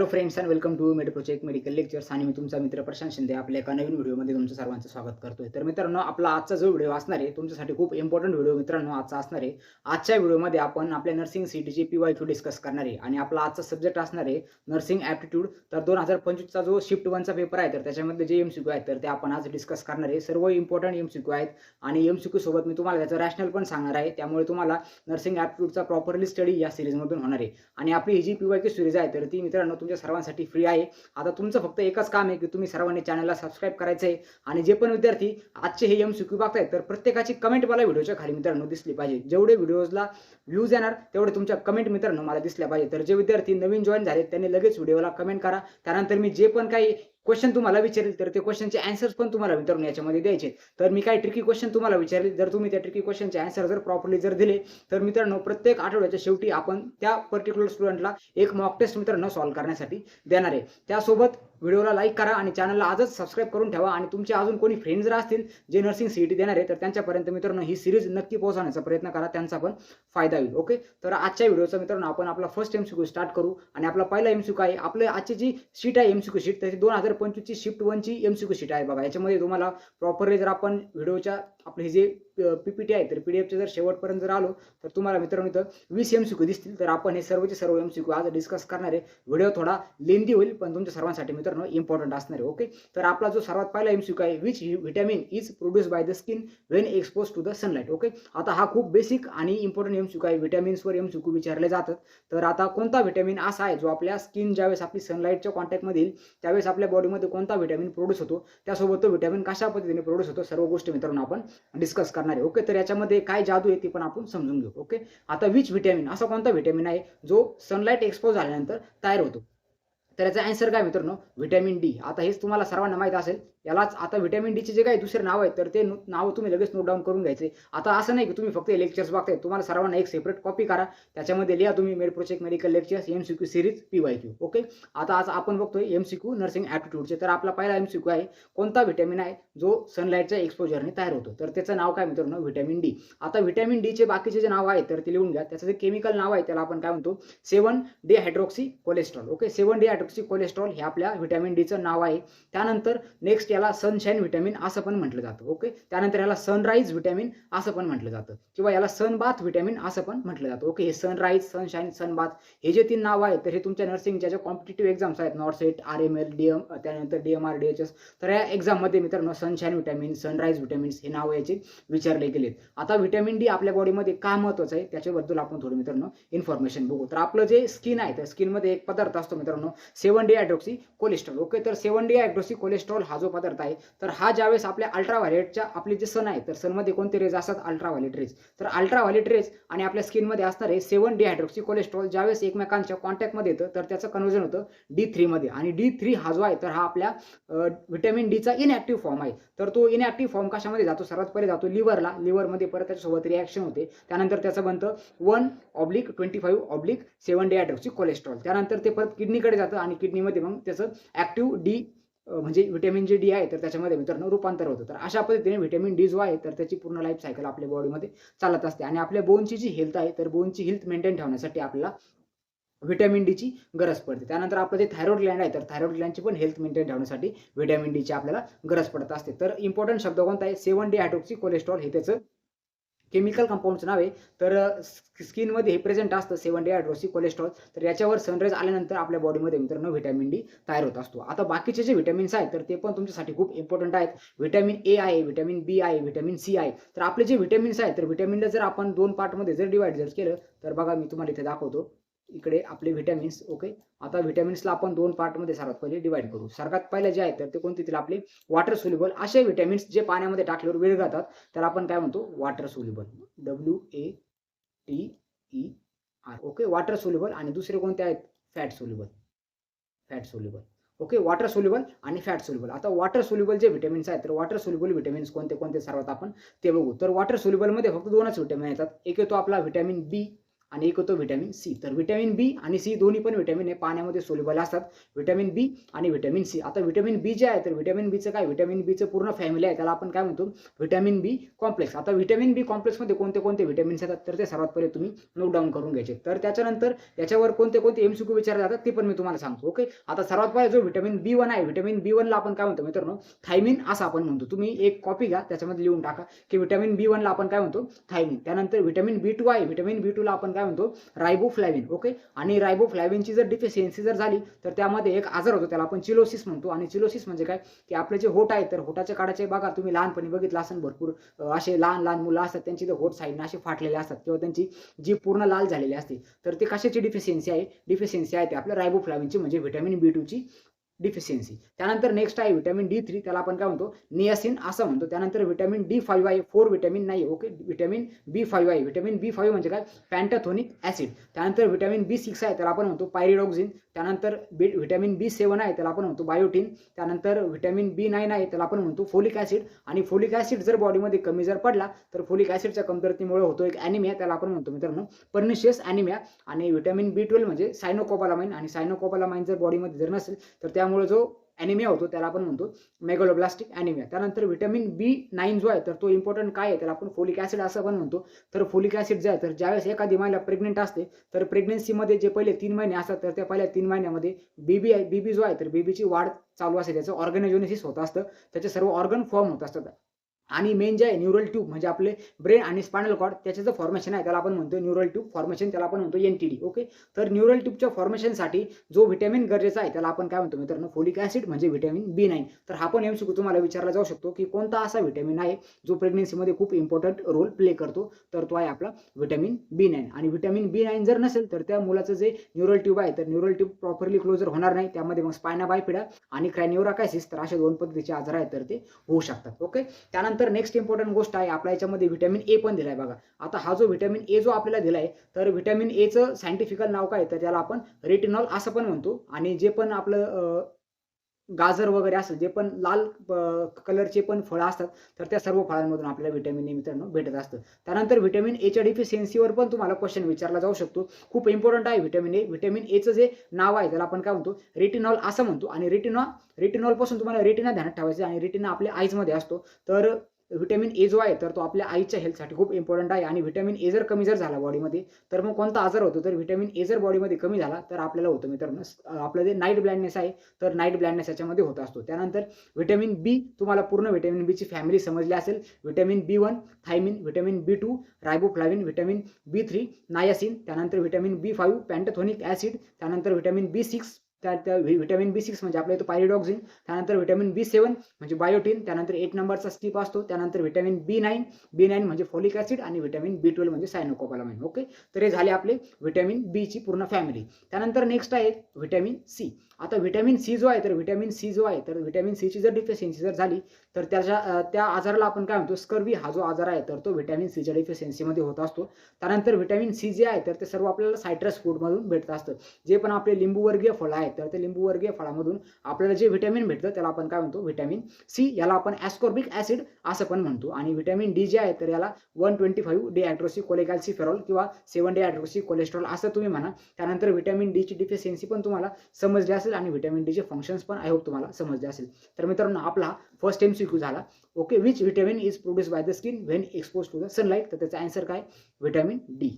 Friends and welcome to Mediprocheck medical lectures आणि मी तुमचा मित्र प्रशांत शिंदे आपल्या एका नवीन व्हिडिओमध्ये तुमचं सर्वांचं स्वागत करतोय। तर मित्रांनो, आपला आजचा जो व्हिडिओ असणार आहे तुमच्यासाठी खूप इम्पॉर्टंट व्हिडिओ मित्रांनो आजचा असणार आहे। आजच्या व्हिडिओमध्ये आपण आपल्या नर्सिंग सीईटीची पीवायक्यू डिस्कस करणार आहे आणि आपला आजचा सब्जेक्ट असणार आहे नर्सिंग ॲप्टिट्यूड। तर 2025 चा जो शिफ्ट 1 चा पेपर आहे तर त्याच्यामध्ये जे एमसीक्यू आहेत तर ते आपण आज डिस्कस करणार आहे। सर्व इम्पॉर्टंट एमसीक्यू आहेत आणि एमसीक्यू सोबत मी तुम्हाला त्याचं रॅशनल पण सांगणार आहे, त्यामुळे तुम्हाला नर्सिंग ॲप्टिट्यूडचा प्रॉपरली स्टडी या सीरीजमधून होणार आहे। आणि आपली ही जी पीवायक्यू सीरीज आहे तर ती मित्रांनो तुमच्या सर्वांसाठी फ्री आहे। आता तुमचं फक्त एकच काम आहे की तुम्ही सर्वांनी चॅनलला सबस्क्राइब करायचं आहे आणि जे पण विद्यार्थी आजचे हे एमसीक्यू बघतायत तर प्रत्येकाची कमेंट मला व्हिडिओच्या खाली मित्रांनो दिसली पाहिजे। जेवढे व्हिडिओजला व्ह्यूज येणार तेवढे तुमच्या कमेंट मित्रांनो मला दिसल्या पाहिजे। तर जे विद्यार्थी नवीन जॉईन झाले त्यांनी लगेच व्हिडिओला कमेंट करा। त्यानंतर मी जे पण काही क्वेश्चन तुम्हाला विचारेल तर ते क्वेश्चनचे आन्सर्स पण तुम्हाला मित्रांनो याच्यामध्ये द्यायचे। तर मी काही ट्रिकी क्वेश्चन तुम्हाला विचारेल, जर तुम्ही त्या ट्रिकी क्वेश्चनचे आन्सर जर प्रॉपर्ली जर दिले तर मित्रांनो प्रत्येक आठवड्याच्या शेवटी आपण त्या पर्टिक्युलर स्टुडंटला एक मॉक टेस्ट मित्रांनो सॉल्व्ह करण्यासाठी देणार आहे। त्यासोबत व्हिडिओला लाईक करा आणि चॅनलला आजच सबस्क्राइब करून ठेवा आणि तुमचे अजून कोणी फ्रेंड्स जर असतील जे नर्सिंग सीईटी देणार आहे तर त्यांच्यापर्यंत मित्रांनो ही सीरीज नक्की पोहोचवण्याचा प्रयत्न करा, त्यांचा पण फायदा होईल। ओके, तर आजच्या व्हिडिओचा मित्रांनो आपण आपला फर्स्ट एमसीक्यू स्टार्ट करू आणि आपला पहिला एमसीक्यू आहे आपले आजची जी शीट आहे एमसीक्यू शीट तर 2025 ची शिफ्ट 1 ची एमसीक्यू शीट आहे बघा। याच्यामध्ये तुम्हाला प्रॉपरली जर आपण व्हिडिओच्या आपले जे पीपीटी आहे तर पीडीएफचे जर शेवटपर्यंत जर आलो तर तुम्हाला मित्रांनो इथं 20 एमसीक्यू दिसतील। तर आपण हे सर्वचे सर्व एमसीक्यू आज डिस्कस करणार आहे। व्हिडिओ थोडा लेंदी होईल पण तुमच्या सर्वांसाठी मित्रांनो इम्पॉर्टंट असणार आहे। ओके, तर आपला जो सर्वात पहिला एमसीक्यू आहे, which vitamin is produce by the skin when expose to the sunlight. Okay, आता हा खूप बेसिक आणि इम्पॉर्टंट एमसीक्यू आहे। व्हिटॅमिन्सवर एमसीक्यू विचारले जातात। तर आता कोणता व्हिटॅमिन असा आहे जो आपल्या स्किन ज्यावेळेस आपली सनलाइटच्या कॉन्टॅक्टमध्ये येईल त्यावेळेस आपल्या बॉडीमध्ये कोणता व्हिटॅमिन प्रोड्यूस होतो, त्यासोबत तो व्हिटॅमिन कशा पद्धतीने प्रोड्यूस होतो, सर्व गोष्टी मित्रांनो आपण डिस्कस करणार आहे। ओके, तर याच्यामध्ये काय जादू आहे ती पण आपण समजून घेऊ। ओके, आता विच व्हिटॅमिन असा कोणता व्हिटॅमिन आहे जो सनलाइट एक्सपोज झाल्यानंतर तयार होतो, तर याचा आन्सर काय मित्रांनो, व्हिटॅमिन डी। आता हेच तुम्हाला सर्वांना माहित असेल। यालाच आता व्हिटॅमिन डी चे जे काही दुसरे नाव आहेत तर ते नाव तुम्ही लगेच नोट डाऊन करून घ्यायचे। आता असं नाही की तुम्ही फक्त लेक्चर्स बघताय, तुम्हाला सर्वांना एक सेपरेट कॉपी करा, त्याच्यामध्ये लिहा तुम्ही Mediprocheck medical lectures MCQ series PYQ. Okay, आता आज आपण बघतोय एमसीक्यू नर्सिंग ॲप्टिट्यूडचे। तर आपला पहिला एमसीक्यू आहे कोणता व्हिटॅमिन आहे जो सनलाइटच्या एक्सपोजरने तयार होतो, तर त्याचं नाव काय मित्रांनो, व्हिटॅमिन डी। आता व्हिटॅमिन डी चे बाकीचे जे नाव आहेत तर ते लिहून घ्या। त्याचं जे केमिकल नाव आहे त्याला आपण काय म्हणतो, 7 डिहायड्रॉक्सी कोलेस्ट्रॉल। ओके, 7 डिहायड्रॉक्सी कोलेस्ट्रॉल हे आपल्या व्हिटॅमिन डीचं नाव आहे। त्यानंतर नेक्स्ट याला सनशाईन व्हिटॅमिन असं पण म्हटलं जातं। ओके, त्यानंतर याला सनराईज व्हिटॅमिन असं पण म्हटलं जातं किंवा याला सनबाथ व्हिटॅमिन असं पण म्हटलं जातं। ओके, हे सनराईज, सनशाईन, सनबाथ हे जे 3 नाव आहेत तर हे तुमच्या नर्सिंगच्या ज्या कॉम्पिटिटिव्ह एक्झाम्स आहेत, नॉर्सेट, आरएमएल, डीएम, त्यानंतर डीएमआर, डीएचएस, तर या एक्झाममध्ये मित्रांनो सनशाईन व्हिटॅमिन, सनराईज व्हिटॅमिन्स हे नाव याचे विचारले गेलेत। आता व्हिटॅमिन डी आपल्या बॉडीमध्ये का महत्त्वाचं आहे त्याच्याबद्दल आपण थोडं मित्रांनो इन्फॉर्मेशन बघू। तर आपलं जे स्किन आहे तर स्किनमध्ये एक पदार्थ असतो मित्रांनो 7 डिहायड्रॉक्सी कोलेस्ट्रॉल। ओके, तर 7 डिहायड्रॉक्सी कोलेस्ट्रॉल हा जो पदार्थ आहे तर हा ज्यावेळेस आपल्या अल्ट्राव्हायलेटच्या आपले जे सन आहे तर सनमध्ये कोणते रेज असतात, अल्ट्राव्हायलेट रेज। तर अल्ट्राव्हायलेट रेज आणि आपल्या स्किनमध्ये असणारे 7 डिहायड्रॉक्सी कोलेस्ट्रॉल ज्यावेळेस एकमेकांच्या कॉन्टॅक्टमध्ये येतं तर त्याचं कन्व्हर्जन होतं D3 मध्ये आणि D3 हा जो आहे तर हा आपल्या व्हिटॅमिन डी चा इनॅक्टिव्ह फॉर्म आहे। तर तो इनॅक्टिव्ह फॉर्म कशामध्ये जातो, सर्वात पहिले जातो लिव्हरला, लिव्हरमध्ये परत त्याच्यासोबत रिॲक्शन होते, त्यानंतर त्याचं बनतं 1/25/7 डिहायड्रॉक्सी कोलेस्ट्रॉल। त्यानंतर ते परत किडनीकडे जातं आणि किडनीमध्ये मग त्याचं ॲक्टिव्ह डी म्हणजे व्हिटॅमिन जे डी आहे तर त्याच्यामध्ये मित्रांनो रूपांतर होतं। तर अशा पद्धतीने व्हिटॅमिन डी जो आहे तर त्याची पूर्ण लाईफ सायकल आपल्या बॉडीमध्ये चालत असते आणि आपल्या बोनची जी हेल्थ आहे तर बोनची हेल्थ मेंटेन ठेवण्यासाठी आपल्याला व्हिटॅमिन डी ची गरज पडते। त्यानंतर आपलं जे थायरॉइड ग्लँड आहे तर थायरॉइड ग्लँडची पण हेल्थ मेंटेन ठेवण्यासाठी व्हिटॅमिन डी ची आपल्याला गरज पडत असते। तर इम्पॉर्टंट शब्द कोणता आहे, 7 डिहायड्रॉक्सी कोलेस्ट्रॉल हे त्याचं केमिकल कंपाऊंडचं नाव आहे। तर स्किनमध्ये हे प्रेझेंट असतं 7 डिहायड्रॉक्सी कोलेस्ट्रॉल। तर याच्यावर सनराईज आल्यानंतर आपल्या बॉडीमध्ये मित्रांनो व्हिटॅमिन डी तयार होत असतो। आता बाकीचे जे व्हिटॅमिन्स आहेत तर ते पण तुमच्यासाठी खूप इम्पॉर्टंट आहेत। व्हिटॅमिन ए आहे, व्हिटॅमिन बी आहे, व्हिटॅमिन सी आहे। तर आपले जे व्हिटॅमिन्स आहेत तर व्हिटॅमिनला जर आपण 2 पार्टमध्ये जर डिवाइड जर केलं तर बघा मी तुम्हाला इथे दाखवतो, इकडे आपले व्हिटॅमिन्स। ओके, आता व्हिटॅमिन्सला आपण 2 पार्टमध्ये सर्वात पहिले डिवाइड करू। सर्वात पहिले जे आहेत तर ते कोणते, आपले वॉटर सोल्युबल असे व्हिटॅमिन्स जे पाण्यामध्ये टाकल्यावर विरघळतात त्याला आपण काय म्हणतो, water soluble, WATER। Okay, water soluble. आणि दुसरे कोणते आहेत, fat soluble, fat soluble. Okay, water soluble आणि फॅट सोल्युबल। आता वॉटर सोल्युबल जे व्हिटॅमिन्स आहेत तर वॉटर सोल्युबल व्हिटॅमिन्स कोणते कोणते सर्वात आपण ते बघू। तर वॉटर सोल्युबल मध्ये फक्त 2च व्हिटॅमिन येतात, एक येतो आपला व्हिटॅमिन बी आणि एक होतो व्हिटॅमिन सी. तर व्हिटॅमिन बी आणि सी दोन्ही पण व्हिटॅमिन हे पाण्यामध्ये सोल्युबल असतात, व्हिटॅमिन बी आणि व्हिटॅमिन सी. आता व्हिटॅमिन बी जे आहे तर व्हिटॅमिन बीचं काय, व्हिटॅमिन बीचं पूर्ण फॅमिली आहे त्याला आपण काय म्हणतो, व्हिटॅमिन बी कॉम्प्लेक्स. आता व्हिटॅमिन बी कॉम्प्लेक्समध्ये कोणते कोणते व्हिटॅमिन्स येतात तर ते सर्वात पहिले तुम्ही नोट डाऊन करून घ्यायचे. तर त्याच्यानंतर याच्यावर कोणते कोणते एमसीक्यू विचारले जातात ते पण मी तुम्हाला सांगतो. ओके, आता सर्वात पहिले जो व्हिटॅमिन बी वन आहे, व्हिटॅमिन बी वनला आपण काय म्हणतो मित्रांनो, थायमिन असं आपण म्हणतो. तुम्ही एक कॉपी घ्या, त्याच्यामध्ये लिहून टाका की व्हिटॅमिन बी वनला आपण काय म्हणतो, थायमिन. त्यानंतर व्हिटॅमिन बी टू आहे, व्हिटॅमिन बी टूला आपण काय म्हणतो, रायबोफ्लॅविन. ओके, आणि रायबोफ्लॅविनची जर डिफिशियन्सी जर झाली तर त्यामध्ये एक आजार होतो त्याला आपण चिलोसिस म्हणतो. आणि चिलोसिस म्हणजे काय, की आपले जे होठ आहे तर होठाच्या काढाचे बघा तुम्ही लहानपणी बघितलं असेल भरपूर असे लहान लहान मुलं असतात त्यांची तर होठ साईडने असे फाटलेले असतात किंवा त्यांची जी पूर्ण लाल झालेली असते. तर ते कशाची डिफिशियन्सी आहे, डिफिशियन्सी आहे ते आपल्या रायबोफ्लॅविनची म्हणजे व्हिटॅमिन बी टूची डिफिशियन्सी. त्यानंतर नेक्स्ट आहे व्हिटॅमिन डी थ्री, त्याला आपण काय म्हणतो, नियासिन असं म्हणतो. त्यानंतर व्हिटॅमिन डी फाईव्ह आहे, 4 व्हिटॅमिन नाही. ओके, व्हिटॅमिन बी फाईव्ह आहे. व्हिटॅमिन बी फाईव्ह म्हणजे काय, पॅन्टाथोनिक ऍसिड. त्यानंतर व्हिटॅमिन बी सिक्स आहे त्याला आपण म्हणतो पायरिडॉक्सिन. त्यानंतर व्हिटॅमिन बी सेवन आहे त्याला आपण म्हणतो बायोटिन. त्यानंतर व्हिटॅमिन बी नाईन आहे त्याला आपण म्हणतो फोलिक ऍसिड. आणि फोलिक ऍसिड जर बॉडीमध्ये कमी जर पडला तर फोलिक ऍसिडच्या कमतरतेमुळे होतो एक ॲनिमिया, त्याला आपण म्हणतो मित्रांनो पर्निशियस ॲनिमिया. आणि व्हिटॅमिन बी 12 म्हणजे सायनोकोबालामाइन. आणि सायनोकोबालामाइन जर बॉडीमध्ये जर नसेल तर त्यामुळे जो ॲनिमिया होतो त्याला आपण म्हणतो मेगलोब्लास्टिक ॲनिमिया. त्यानंतर व्हिटॅमिन बी नाईन जो आहे तर तो इम्पॉर्टंट काय आहे, त्याला आपण फोलिक ऍसिड असं पण म्हणतो. तर फोलिक ऍसिड जे आहे तर ज्यावेळेस एखादी महिला प्रेग्नेंट असते तर प्रेग्नन्सीमध्ये जे पहिले 3 महिने असतात तर त्या पहिल्या 3 महिन्यामध्ये बीबी जो आहे तर बीबीची वाढ चालू असते, त्याचं ऑर्गॅनोजेनेसिस होत असतं, त्याचे सर्व ऑर्गन फॉर्म होत असतात. आणि मेन जे आहे न्यूरल ट्यूब म्हणजे आपले ब्रेन आणि स्पायनल कॉर्ड त्याचे जे फॉर्मेशन आहे त्याला आपण म्हणतो न्यूरल ट्यूब फॉर्मेशन, त्याला आपण म्हणतो एनटीडी. ओके, तर न्यूरल ट्यूबच्या फॉर्मेशनसाठी जो व्हिटॅमिन गरजेचा आहे त्याला आपण काय म्हणतो मित्रांनो, फोलिक ऍसिड म्हणजे व्हिटॅमिन बी नाईन. तर हा पण एमसीक्यू तुम्हाला विचारला जाऊ शकतो की कोणता असा व्हिटॅमिन आहे जो प्रेग्नन्सीमध्ये खूप इम्पॉर्टंट रोल प्ले करतो, तर तो आहे आपला व्हिटॅमिन बी नाईन. आणि व्हिटॅमिन बी नाईन जर नसेल तर त्या मुलाचं जे न्यूरल ट्यूब आहे तर न्यूरल ट्यूब प्रॉपरली क्लोजर होणार नाही, त्यामध्ये मग स्पायना बायफिडा आणि क्रॅनिओराकायसिस तर अशा दोन पद्धतीचे आजार आहेत तर ते होऊ शकतात. ओके, त्यानंतर नेक्स्ट इम्पॉर्टंट गोष्ट आहे आपल्या याच्यामध्ये व्हिटॅमिन ए पण दिलाय बघा. आता हा जो व्हिटॅमिन ए जो आपल्याला दिलाय तर व्हिटॅमिन एचं सायंटिफिकल नाव काय तर त्याला आपण रेटिनॉल असं पण म्हणतो. आणि जे पण आपलं गाजर वगैरे असेल, जे पण लाल कलरचे पण फळं असतात तर त्या सर्व फळांमधून आपल्याला व्हिटॅमिन ए मित्रांनो भेटत असतं. त्यानंतर व्हिटॅमिन एच्या डिफिशियन्सीवर पण तुम्हाला क्वेश्चन विचारला जाऊ शकतो, खूप इम्पॉर्टंट आहे व्हिटॅमिन ए. व्हिटॅमिन एचं जे नाव आहे त्याला आपण काय म्हणतो, रेटिनॉल असं म्हणतो. आणि रेटिनॉल पासून तुम्हाला रेटिना ध्यानात ठेवायचं, आणि रेटिना आपल्या आईजमध्ये असतो. तर व्हिटॅमिन ए जो आहे तर तो आपल्या आईच्या हेल्थसाठी खूप इम्पॉर्टंट आहे. आणि व्हिटॅमिन ए जर कमी जर झाला बॉडीमध्ये तर मग कोणता आजार होतो, तर व्हिटॅमिन ए जर बॉडीमध्ये कमी झाला तर आपल्याला होतं मित्रांनो आपलं जे नाईट ब्लाइंडनेस आहे तर नाईट ब्लाइंडनेस याच्यामध्ये होत असतो. त्यानंतर व्हिटॅमिन बी, तुम्हाला पूर्ण व्हिटॅमिन बीची फॅमिली समजली असेल. Vitamin B one thiamine, vitamin B two riboflavin, vitamin B three niacin, त्यानंतर vitamin B five pantothenic acid, त्यानंतर vitamin B six vitamin B six म्हणजे आपल्या इथं पायरिडॉक्सिन, त्यानंतर व्हिटॅमिन बी सेवन म्हणजे बायोटिन, त्यानंतर 8 नंबरचा स्किप असतो. त्यानंतर व्हिटॅमिन बी नाईन म्हणजे फोलिक ऍसिड, आणि व्हिटॅमिन बी 12 म्हणजे सायनोकोबालामाइन. ओके, तर हे झाले आपले व्हिटॅमिन बी ची पूर्ण फॅमिली. त्यानंतर नेक्स्ट आहे व्हिटॅमिन सी. आता व्हिटॅमिन सी जो आहे तर व्हिटॅमिन सी जो आहे तर व्हिटॅमिन सी ची जर डिफिशियन्सी जर झाली तर त्या आजाराला आपण काय म्हणतो, स्कर्वी हा जो आजार आहे तर तो व्हिटॅमिन सीच्या डिफिशियन्सीमध्ये होत असतो. त्यानंतर व्हिटॅमिन सी जे आहे तर ते सर्व आपल्याला सायट्रस फूडमधून भेटत असतं. जे पण आपले लिंबूवर्गीय फळ आहेत तर ते लिंबूवर्गीय फळामधून आपल्याला जे व्हिटॅमिन भेटतं त्याला आपण काय म्हणतो, व्हिटॅमिन सी. याला आपण ॲस्कॉर्बिक ऍसिड असं पण म्हणतो. आणि व्हिटॅमिन डी जे आहे तर याला 125 डिहायड्रोक्सी कोलेकॅल्सिफेरॉल किंवा 7 डिहायड्रोक्सी कोलेस्ट्रॉल असं तुम्ही म्हणा. त्यानंतर व्हिटॅमिन डी ची डिफिशियन्सी पण तुम्हाला समजली असेल आणि व्हिटॅमिन डी चे फंक्शन्स पण आय होप तुम्हाला समजले असेल. तर मित्रांनो आपला फर्स्ट एमसीक्यू झाला. Okay, which vitamin is produce by the skin when expose to the sunlight, तर त्याचा आन्सर काय, व्हिटॅमिन डी.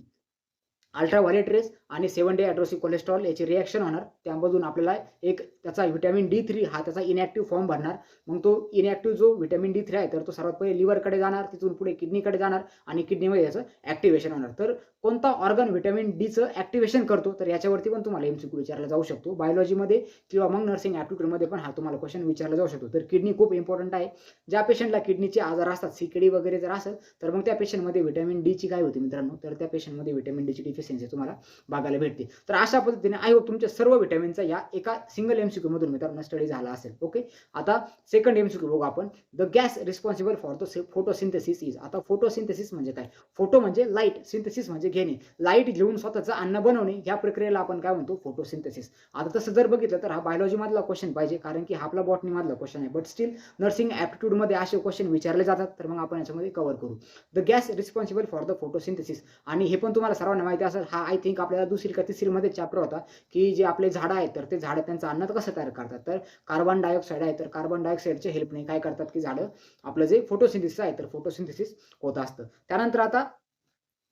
अल्ट्राव्हायोलेट रेस आणि 7 डिहायड्रोक्सी कोलेस्ट्रॉल याची रिॲक्शन होणार, त्यामधून आपल्याला एक त्याचा व्हिटॅमिन डी थ्री हा त्याचा इनॅक्टिव्ह फॉर्म भरणार. मग तो इनॅक्टिव्ह जो व्हिटॅमिन डी थ्री आहे तर तो सर्वात पहिले लिव्हरकडे जाणार, तिथून पुढे किडनीकडे जाणार आणि किडनीमध्ये याचं ऍक्टिव्हेशन होणार. तर कोणता ऑर्गन व्हिटॅमिन डीचं ऍक्टिव्हेशन करतो तर याच्यावरती पण तुम्हाला एमसीक्यू विचारला जाऊ शकतो बायोलॉजीमध्ये किंवा मग नर्सिंग ॲप्टिट्यूडमध्ये पण हा तुम्हाला क्वेश्चन विचारला जाऊ शकतो. तर किडनी खूप इम्पॉर्टंट आहे. ज्या पेशंटला किडनीचे आजार असतात, सीकेडी वगैरे जर असेल तर मग त्या पेशंटमध्ये व्हिटॅमिन डीची काय होती मित्रांनो, तर त्या पेशंटमध्ये व्हिटॅमिन डीची डिफिशियन्सी तुम्हाला बघायला भेटते. तर अशा पद्धतीने आय होप तुमच्या सर्व व्हिटॅमिनचा या एका सिंगल एमसीक्यू मधून मित्रांनो स्टडी झाला असेल. ओके, आता सेकंड एमसीक्यू बघू आपण. The gas responsible for the photosynthesis is. आता फोटोसिंथेसिस म्हणजे काय? फोटो म्हणजे लाईट, सिंथेसिस म्हणजे घेणे. लाईट घेऊन स्वतःचं अन्न बनवणे या प्रक्रियेला आपण काय म्हणतो? फोटोसिंथेसिस. आता तसं जर बघितलं तर हा बायोलॉजी मधला क्वेश्चन पाहिजे, कारण की हा आपला बॉटनी मधला क्वेश्चन आहे. बट स्टील नर्सिंग ऍप्टिट्यूड मध्ये असे क्वेश्चन विचारले जातात, तर मग आपण याच्यामध्ये कव्हर करू. The gas responsible for the photosynthesis. आणि हे पण तुम्हाला सर्वांना माहिती असेल, हा आय थिंक आपल्याला दुसरी का तिसरी मध्ये चॅप्टर होता, की जे आपले झाडं आहेत तर ते झाडं त्यांचं अन्न कसं तयार करतात. तर कार्बन डायऑक्साईड आहे, तर कार्बन डायऑक्साईडच्या हेल्पने काय करतात की झाडं आपलं जे फोटोसिंथेसिस आहे तर फोटोसिंथेसिस होत असतं. त्यानंतर आता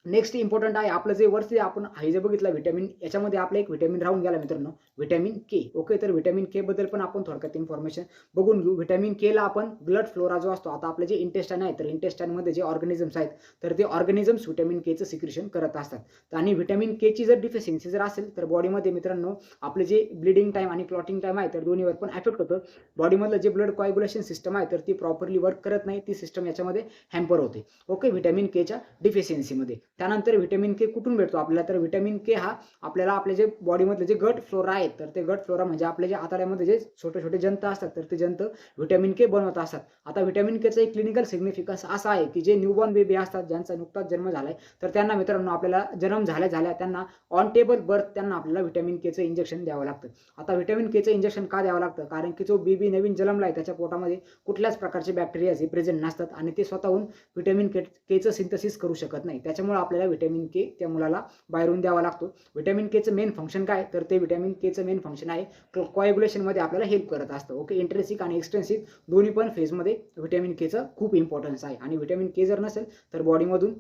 नेक्स्ट इम्पॉर्टंट आहे आपलं जे वरती आपण हे जे बघितलं व्हिटॅमिन, याच्यामध्ये आपलं एक व्हिटॅमिन राहून गेला मित्रांनो, व्हिटॅमिन के. ओके, तर व्हिटॅमिन के बद्दल पण आपण थोडक्यात इन्फॉर्मेशन बघून घेऊ. व्हिटॅमिन के ला आपण ब्लड फ्लोरा जो असतो, आता आपले जे इंटेस्टाइन आहे तर इंटेस्टाइन मध्ये जे ऑर्गॅनिझम्स आहेत तर ते ऑर्गॅनिझम्स व्हिटॅमिन के चं सिक्रेशन करत असतात. आणि व्हिटॅमिन के ची जर डिफिशियन्सी जर असेल तर बॉडीमध्ये मित्रांनो आपले जे ब्लिडिंग टाइम आणि क्लॉटिंग टाइम आहे तर दोन्हीवर पण इफेक्ट होतं. बॉडीमधलं जे ब्लड कोॲग्युलेशन सिस्टम आहे तर ती प्रॉपरली वर्क करत नाही, ती सिस्टम याच्यामध्ये हॅम्पर होते. ओके, व्हिटॅमिन केच्या डिफिशियन्सीमध्ये. त्यानंतर व्हिटॅमिन के कुठून भेटतो आपल्याला? तर व्हिटॅमिन के हा आपल्याला आपले जे बॉडीमधले जे गट फ्लोरा आहेत तर ते गट फ्लोरा म्हणजे आपले जे आतड्यामध्ये जे छोटे छोटे जंत असतात तर ते जंत व्हिटॅमिन के बनवत असतात. आता व्हिटॅमिन केचा एक क्लिनिकल सिग्निफिकन्स असा आहे की जे न्यूबॉर्न बेबी असतात, ज्यांचा नुकताच जन्म झालाय, तर त्यांना मित्रांनो आपल्याला जन्म झाल्या त्यांना ऑन टेबल बर्थ त्यांना आपल्याला व्हिटॅमिन केचं इंजेक्शन द्यावं लागतं. आता व्हिटॅमिन केचं इंजेक्शन का द्यावं लागतं? कारण की जो बेबी नवीन जन्मलाय त्याच्या पोटामध्ये कुठल्याच प्रकारचे बॅक्टेरिया हे प्रेझेंट नसतात आणि ते स्वतःहून व्हिटॅमिन केचं सिंथेसिस करू शकत नाही. त्याच्यामुळे आपल्याला व्हिटॅमिन के त्या मुलाला बाहेरून द्यावा लागतो. व्हिटॅमिन केचं मेन फंक्शन काय? तर ते व्हिटॅमिन केचं मेन फंक्शन आहे कोॲग्युलेशन मध्ये आपल्याला हेल्प करत असतं. ओके, इंट्रेन्सिक आणि एक्सट्रेन्सिक दोन्ही पण फेजमध्ये व्हिटॅमिन केचं खूप इम्पॉर्टन्स आहे. आणि व्हिटॅमिन के जर नसेल तर बॉडीमधून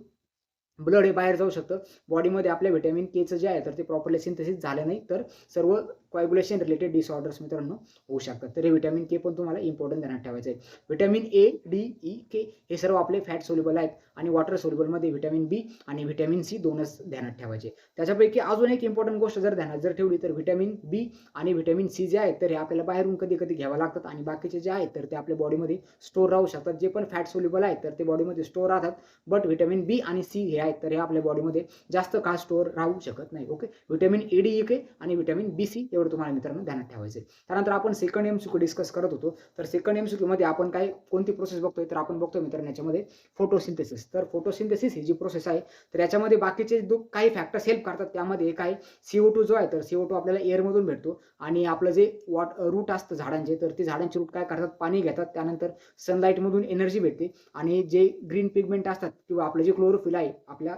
ब्लड हे बाहेर जाऊ शकतं. बॉडीमध्ये आपल्या व्हिटॅमिन केचं जे आहे तर ते प्रॉपरली सिंथेसिस झालं नाही तर सर्व कोॲग्युलेशन रिलेटेड डिसऑर्डर्स मित्रांनो होऊ शकतात. तर हे व्हिटॅमिन के पण तुम्हाला इम्पॉर्टंट ध्यानात ठेवायचं आहे. व्हिटॅमिन ए, डी, ई, के हे सर्व आपले फॅट सोल्युबल आहेत आणि वॉटर सोल्युबलमध्ये व्हिटॅमिन बी आणि व्हिटॅमिन सी दोनच ध्यानात ठेवायचे. त्याच्यापैकी अजून एक इम्पॉर्टंट गोष्ट जर ध्यानात जर ठेवली तर व्हिटॅमिन बी आणि व्हिटॅमिन सी जे आहेत तर हे आपल्याला बाहेरून कधी कधी घ्यावं लागतात आणि बाकीचे जे आहेत तर ते आपल्या बॉडीमध्ये स्टोर राहू शकतात. जे पण फॅट सोल्युबल आहेत तर ते बॉडीमध्ये स्टोर राहतात. बट व्हिटॅमिन बी आणि सी हे आहेत तर हे आपल्या बॉडीमध्ये जास्त काळ स्टोर राहू शकत नाही. Okay, vitamin A, D, E, K आणि व्हिटॅमिन बी, सी एवढं तुम्हाला मित्रांनो ध्यानात ठेवायचे. त्यानंतर आपण सेकंड एमसीक्यू डिस्कस करत होतो. तर सेकंड एमसीक्यू मध्ये आपण काय कोणती प्रोसेस बघतोय? तर आपण बघतोय मित्रांनो याच्यामध्ये फोटोसिंथेसिस. तर फोटोसिंथेसिस ही जी प्रोसेस आहे तर याच्यामध्ये बाकीचे काही फॅक्टर्स हेल्प करतात. त्यामध्ये एक आहे CO2 जो आहे तर CO2 आपल्याला एअरमधून भेटतो आणि आपलं जे रूट असतं झाडांचे तर ते झाडांचे रूट काय करतात? पाणी घेतात. त्यानंतर सनलाईट मधून एनर्जी भेटते आणि जे ग्रीन पिगमेंट असतात किंवा आपलं जे क्लोरोफिल आहे आपल्या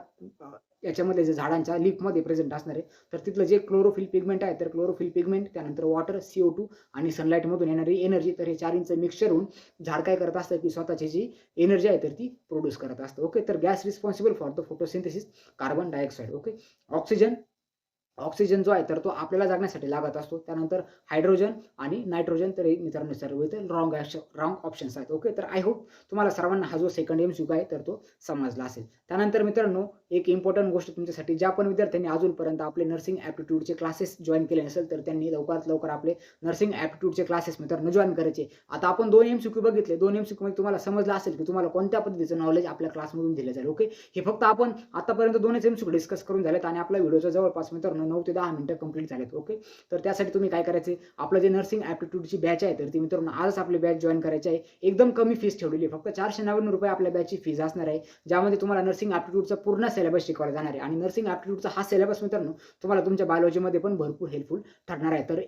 याच्यामध्ये जे झाडांच्या लीफमध्ये प्रेझेंट असणार आहे तर तिथलं जे क्लोरोफिल पिगमेंट आहे तर क्लोरोफिल पिगमेंट त्यानंतर वॉटर, CO2 आणि सनलाईट मधून येणारी एनर्जी तर हे चारींचं मिक्सचर होऊन झाड काय करत असतं की स्वतःची जी एनर्जी आहे तर ती प्रोड्यूस करत असतं. ओके, तर gas responsible for the photosynthesis carbon dioxide. Okay, oxygen जो आहे तर तो आपल्याला जगण्यासाठी लागत असतो. त्यानंतर हायड्रोजन आणि नायट्रोजन तर हे मित्रांनो सर्व इथे रॉंग ऑप्शन्स आहेत. ओके, तर आय होप तुम्हाला सर्वांना हा जो सेकंड एमसीक्यू आहे तर तो समजला असेल. त्यानंतर मित्रांनो एक इम्पॉर्टंट गोष्ट तुमच्यासाठी, ज्या पण विद्यार्थ्यांनी अजूनपर्यंत आपले नर्सिंग ॲप्टिट्यूडचे क्लासेस जॉईन केले नसेल तर त्यांनी लवकरात लवकर आपले नर्सिंग ॲप्टिट्यूडचे क्लासेस मित्रांनो जॉईन करायचे. आता आपण 2 एमसीक्यू बघितले. 2 एमसीक्यू मध्ये तुम्हाला समजलं असेल की तुम्हाला कोणत्या पद्धतीचं नॉलेज आपल्या क्लासमधून दिलं जाईल. ओके, हे फक्त आपण आतापर्यंत 2च एमसीक्यू डिस्कस करून झालेत आणि आपल्या व्हिडिओचा जवळपास मित्रांनो 9 ते 10 मिनिटं कंप्लीट झालेत. ओके, तर त्यासाठी तुम्ही काय करायचे? आपलं जे नर्सिंग ॲप्टिट्यूडची बॅच आहे तर ती मित्रांनो आजच आपली बॅच जॉईन करायची आहे. एकदम कमी फीस ठेवलेली आहे. फक्त ₹499 आपल्या बॅचची फीस असणार आहे, ज्यामध्ये तुम्हाला नर्सिंग ॲप्टिट्यूडचा पूर्ण सिलेबस शिकवला जाणार आहे. आणि नर्सिंग ॲप्टिट्यूडचा हा सिलेबस मित्रांनो तुम्हाला तुमच्या बायोलॉजीमध्ये पण भरपूर हेल्पफुल ठरणार आहे. तर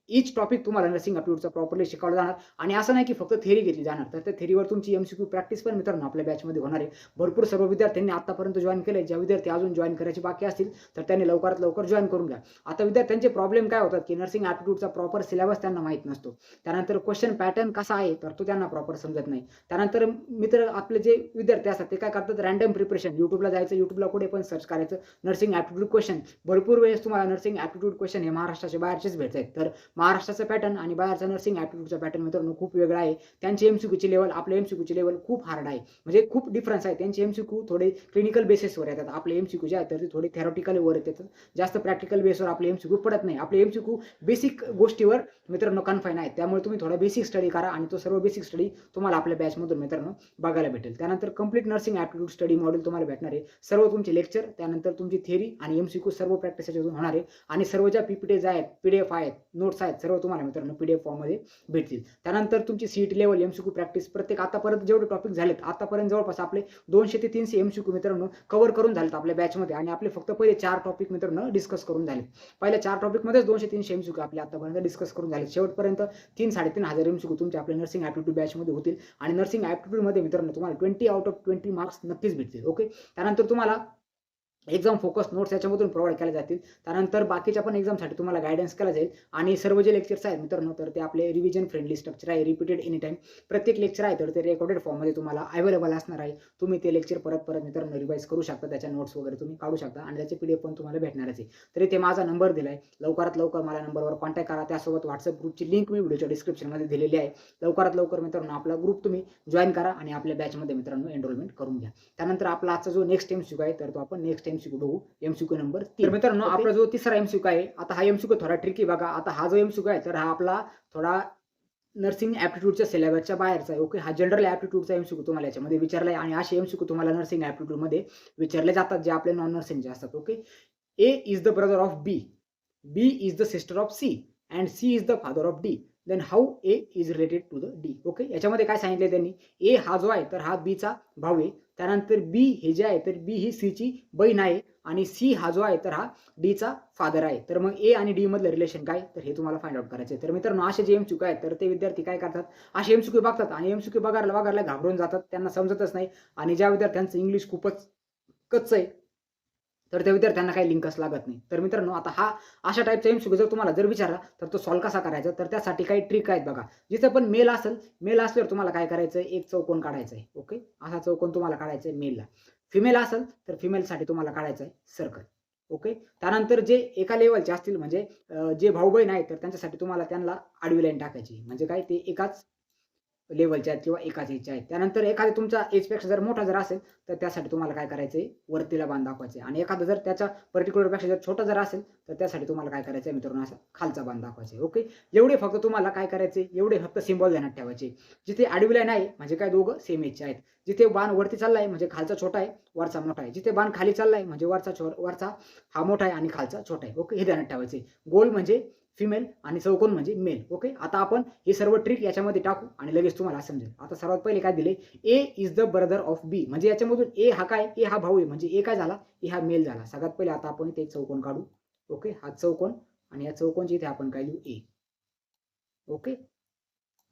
ईच टॉपिक तुम्हाला नर्सिंग ॲप्टिट्यूडचा प्रॉपरली शिकवला जाणार आणि असं नाही की फक्त थेरी घेतली जाणार, तर त्या थेरीवर तुमची एमसीक्यू प्रॅक्टिस पण मित्रांनो आपल्या बॅचमध्ये होणार आहे. भरपूर सर्व विद्यार्थ्यांनी आतापर्यंत जॉईन केले. ज्या विद्यार्थी अजून जॉईन करायचे बाकी असतील तर त्यांनी लवकरात लवकर जॉईन करून घ्या. आता विद्यार्थ्यांचे प्रॉब्लेम काय होतात की नर्सिंग ॲप्टिट्यूडचा प्रॉपर सिलेबस त्यांना माहीत नसतो. त्यानंतर क्वेश्चन पॅटर्न कसा आहे तर तो त्यांना प्रॉपर समजत नाही. त्यानंतर मित्र आपले जे विद्यार्थी असतात ते काय करतात? रँडम प्रिपरेशन, युट्यूबला जायचं, युट्यूबला कुठे पण सर्च करायचं नर्सिंग ॲप्टिट्यूड क्वेश्चन. भरपूर वेळेस तुम्हाला नर्सिंग ॲप्टिट्यूड क्वेश्चन हे महाराष्ट्राच्या बाहेरचेच भेटतात. तर महाराष्ट्राचं पॅटर्न आणि बाहेरचा नर्सिंग ॲप्टिट्यूडचा पॅटर्न मित्रांनो खूप वेगळा आहे. त्यांची एमसीक्यूची लेवल आपल्या एमसीक्यूची लेवल खूप हार्ड आहे, म्हणजे खूप डिफरन्स आहे. त्यांचे एमसीक्यू थोडे क्लिनिकल बेसिसवर येतात. आपले एमसीक्यू जे आहेत तर ते थोडे थेरॉटिकल वर येतात. जास्त प्रॅक्टिकल बेसवर आपले एमसीक्यू पडत नाही. आपले एमसीक्यू बेसिक गोष्टीवर मित्रांनो कन्फाईन आहेत. त्यामुळे तुम्ही थोडा बेसिक स्टडी करा आणि तो सर्व बेसिक स्टडी तुम्हाला आपल्या बॅचमधून मित्रांनो बघायला भेटेल. त्यानंतर complete nursing aptitude study module तुम्हाला भेटणार आहे. सर्व तुमचे लेक्चर, त्यानंतर तुमची थिअरी आणि एमसीक्यू सर्व प्रॅक्टिस याच्यातून होणार आहे आणि सर्व ज्या पीपीटीज आहेत, पीडीएफ आहेत, नोट्स आहेत, सर्व तुम्हाला मित्रांनो पीडीएफ फॉर्ममध्ये भेटतील. त्यानंतर तुमची सीईटी लेवल एमसीक्यू प्रॅक्टिस प्रत्येक आतापर्यंत जेवढे टॉपिक झालेत, आतापर्यंत जवळपास आपले 200 ते 300 एमसीक्यू मित्रांनो कव्हर करून झालेत आपल्या बॅचमध्ये आणि आपले फक्त पहिले 4 टॉपिक मित्रांनो डिस्कस करून झालेत. पहिल्या 4 टॉपिकमध्येच 200-300 एमसीक्यू आपले आतापर्यंत डिस्कस करून झालेत. शेवटपर्यंत 3-3.5 एमसीक्यू तुमचे आपल्या नर्सिंग ॲप्टिट्यूड बॅचमध्ये होतील आणि नर्सिंग ॲप्टिट्यूडमध्ये मित्रांनो तुम्हाला 20 आउट ऑफ 20 मार्क्स नक्कीच भेटतील. ओके. त्यानंतर तुम्हाला एक्झाम फोकस नोट्स याच्यामधून प्रोव्हाइड केल्या जातील. त्यानंतर बाकीच्या पण एक्झामसाठी तुम्हाला गायडन्स केला जाईल आणि सर्व जे लेक्चर्स आहेत मित्रांनो तर ते आपले रिव्हिजन फ्रेंडली स्ट्रक्चर आहे, रिपीटेड एनी टाइम. प्रत्येक लेक्चर आहे तर ते रेकॉर्डेड फॉर्ममध्ये तुम्हाला अवेलेबल असणार आहे. तुम्ही ते लेक्चर परत मित्रांनो रिवाइज करू शकता, त्याच्या नोट्स वगैरे तुम्ही काढू शकता आणि त्याचे पीडीएफ पण तुम्हाला भेटणारच आहे. तरी ते माझा नंबर दिलाय, लवकरात लवकर मला नंबरवर कॉन्टॅक्ट करा. त्यासोबत व्हॉट्सअप ग्रुपची लिंक मी व्हिडिओच्या डिस्क्रिप्शनमध्ये दिलेली आहे. लवकरात लवकर मित्रांनो आपला ग्रुप तुम्ही जॉईन करा आणि आपल्या बॅचमध्ये मित्रांनो एनरोलमेंट करून घ्या. त्यानंतर आपला आजचा जो नेक्स्ट एमसीक्यू आहे तर तो आपण नेक्स्ट एमसीक्यू बघू. MCQ number 3. तर मित्रांनो आपला जो तिसरा एमसीक्यू आहे, आता हा एमसीक्यू थोडा ट्रिकी बघा. आता हा जो एमसीक्यू आहे तर हा आपला थोडा नर्सिंग ॲप्टिट्यूडच्या सिलेबसच्या बाहेरचा आहे. ओके. हा जनरल ॲप्टिट्यूडचा एमसीक्यू तुम्हाला याच्यामध्ये विचारलाय आणि असे एमसीक्यू तुम्हाला नर्सिंग ॲप्टिट्यूडमध्ये विचारले जातात जे आपले नॉन नर्सिंगचे असतात. Okay. A is the brother of B, B is the sister of C and C is the father of D. Then how A is related to the D. Okay. याच्यामध्ये काय सांगितले त्यांनी, ए हा जो आहे तर हा बीचा भाऊ आहे. त्यानंतर बी हे जे आहे तर बी ही सीची बहीण आहे आणि सी हा जो आहे तर हा डीचा फादर आहे. तर मग ए आणि डी मधलं रिलेशन काय तर हे तुम्हाला फाइंड आउट करायचे. तर मित्रांनो असे जे एमसीक्यू आहेत तर ते विद्यार्थी काय करतात, असे एमसीक्यू बघतात आणि एमसीक्यू बघायला घाबरून जातात, त्यांना समजतच नाही. आणि ज्या विद्यार्थ्यांचं इंग्लिश खूपच कच्चं आहे तर त्या विद्यार्थ्यांना काही लिंकच लागत नाही. तर मित्रांनो आता हा अशा टाईपचा एमसीक्यू जर तुम्हाला जर विचारला तर तो सॉल्व्ह कसा करायचा तर त्यासाठी काही ट्रिक आहेत बघा. जिथे पण मेल असेल, मेल असल्यावर तुम्हाला काय करायचं आहे, एक चौकोन काढायचा आहे. ओके. असा चौकोन तुम्हाला काढायचा आहे मेलला. फिमेल असेल तर फिमेलसाठी तुम्हाला काढायचं आहे सर्कल. ओके. त्यानंतर जे एका लेवलचे असतील म्हणजे जे भाऊ बहीण आहेत तर त्यांच्यासाठी तुम्हाला त्यांना आडवी लाईन टाकायची. म्हणजे काय ते एकाच लेवलचे आहेत किंवा एकाच एजचे आहेत. त्यानंतर एखादा तुमचा एजपेक्षा जर मोठा जर असेल तर त्यासाठी तुम्हाला काय करायचं आहे, वरतीला बाण दाखवायचे आणि एखादा जर त्याच्या पर्टिक्युलरपेक्षा जर छोटा जर असेल तर त्यासाठी तुम्हाला काय करायचं आहे मित्रांनो, असा खालचा बाण दाखवायचे. ओके. एवढे फक्त तुम्हाला काय करायचे, एवढे फक्त सिम्बॉल ध्यानात ठेवायचे. जिथे आडवी लाईन आहे म्हणजे काय दोघं सेम एजचे आहेत. जिथे बाण वरती चाललाय म्हणजे खालचा छोटा आहे, वरचा मोठा आहे. जिथे बाण खाली चाललाय म्हणजे वरचा हा मोठा आहे आणि खालचा छोटा आहे. ओके. हे ध्यानात ठेवायचे. गोल म्हणजे फिमेल आणि चौकोन म्हणजे मेल. ओके. आता आपण हे सर्व ट्रिक याच्यामध्ये टाकू आणि लगेच तुम्हाला समजेल. आता सर्वात पहिले काय दिले, ए इज द ब्रदर ऑफ बी. म्हणजे याच्यामधून ए हा काय, ए हा भाऊ आहे म्हणजे ए काय झाला, ए हा मेल झाला. सगळ्यात पहिले आता आपण इथे एक चौकोन काढू. ओके. हा चौकोन आणि या चौकोनची इथे आपण काय लिहू, ए. ओके.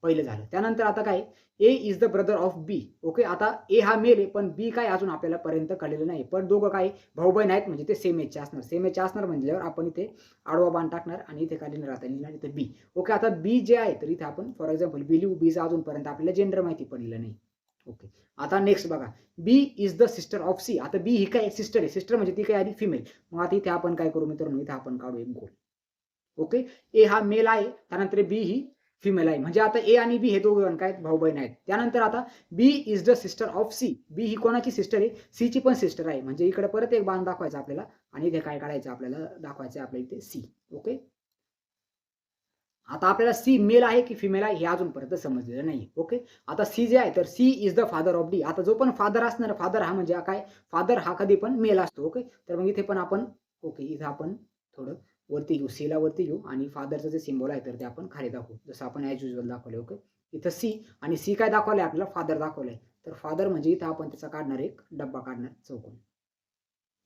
पहिलं झालं. त्यानंतर आता काय, A is the brother of B. Okay. आता ए हा मेल आहे पण बी काय अजून आपल्याला पर्यंत कळलेलं नाही. पण दोघं काय भाऊ बहीण आहेत म्हणजे ते सेम एजचे असणार. सेम एजचे असणार म्हणल्यावर आपण इथे आडवा बाण टाकणार आणि इथे काय लिहिणार, आता लिहिणार इथे बी. ओके. आता बी जे आहे तर इथे आपण फॉर एक्झाम्पल बी लिहू. बीचा अजूनपर्यंत आपल्याला जेंडर माहिती पडलेलं नाही. ओके. आता नेक्स्ट बघा, B is the sister of C. आता बी ही काय सिस्टर आहे, सिस्टर म्हणजे ती काय आली फिमेल. मग आता इथे आपण काय करू मित्रांनो, इथे आपण काढू एक गोल. ओके. ए हा मेल आहे, त्यानंतर बी ही फिमेल आहे. म्हणजे आता ए आणि बी हे दोघं काय भाऊ बहीण आहेत. त्यानंतर आता B is the sister of C. B ही कोणाची सिस्टर आहे, सी ची पण सिस्टर आहे. म्हणजे इकडे परत एक बाण दाखवायचा आपल्याला आणि इथे काय काढायचं आपल्याला, दाखवायचं आपल्या इथे सी. ओके. आता आपल्याला सी मेल आहे की फिमेल आहे हे अजूनपर्यंत समजलेलं नाही. ओके. आता सी जे आहे तर C is the father of D. आता जो पण फादर असणार, फादर हा म्हणजे काय, फादर हा कधी पण मेल असतो. ओके. तर मग इथे पण आपण ओके, इथे आपण थोडं वरती घेऊ, सीला वरती घेऊ आणि फादरचं जे सिम्बॉल आहे तर ते आपण खाली दाखवू, जसं आपण ॲज युजल दाखवले. ओके. इथं सी आणि सी काय दाखवलंय आपल्याला, फादर दाखवलंय. तर फादर म्हणजे इथं आपण त्याचा काढणार एक डब्बा काढणार चौकोन.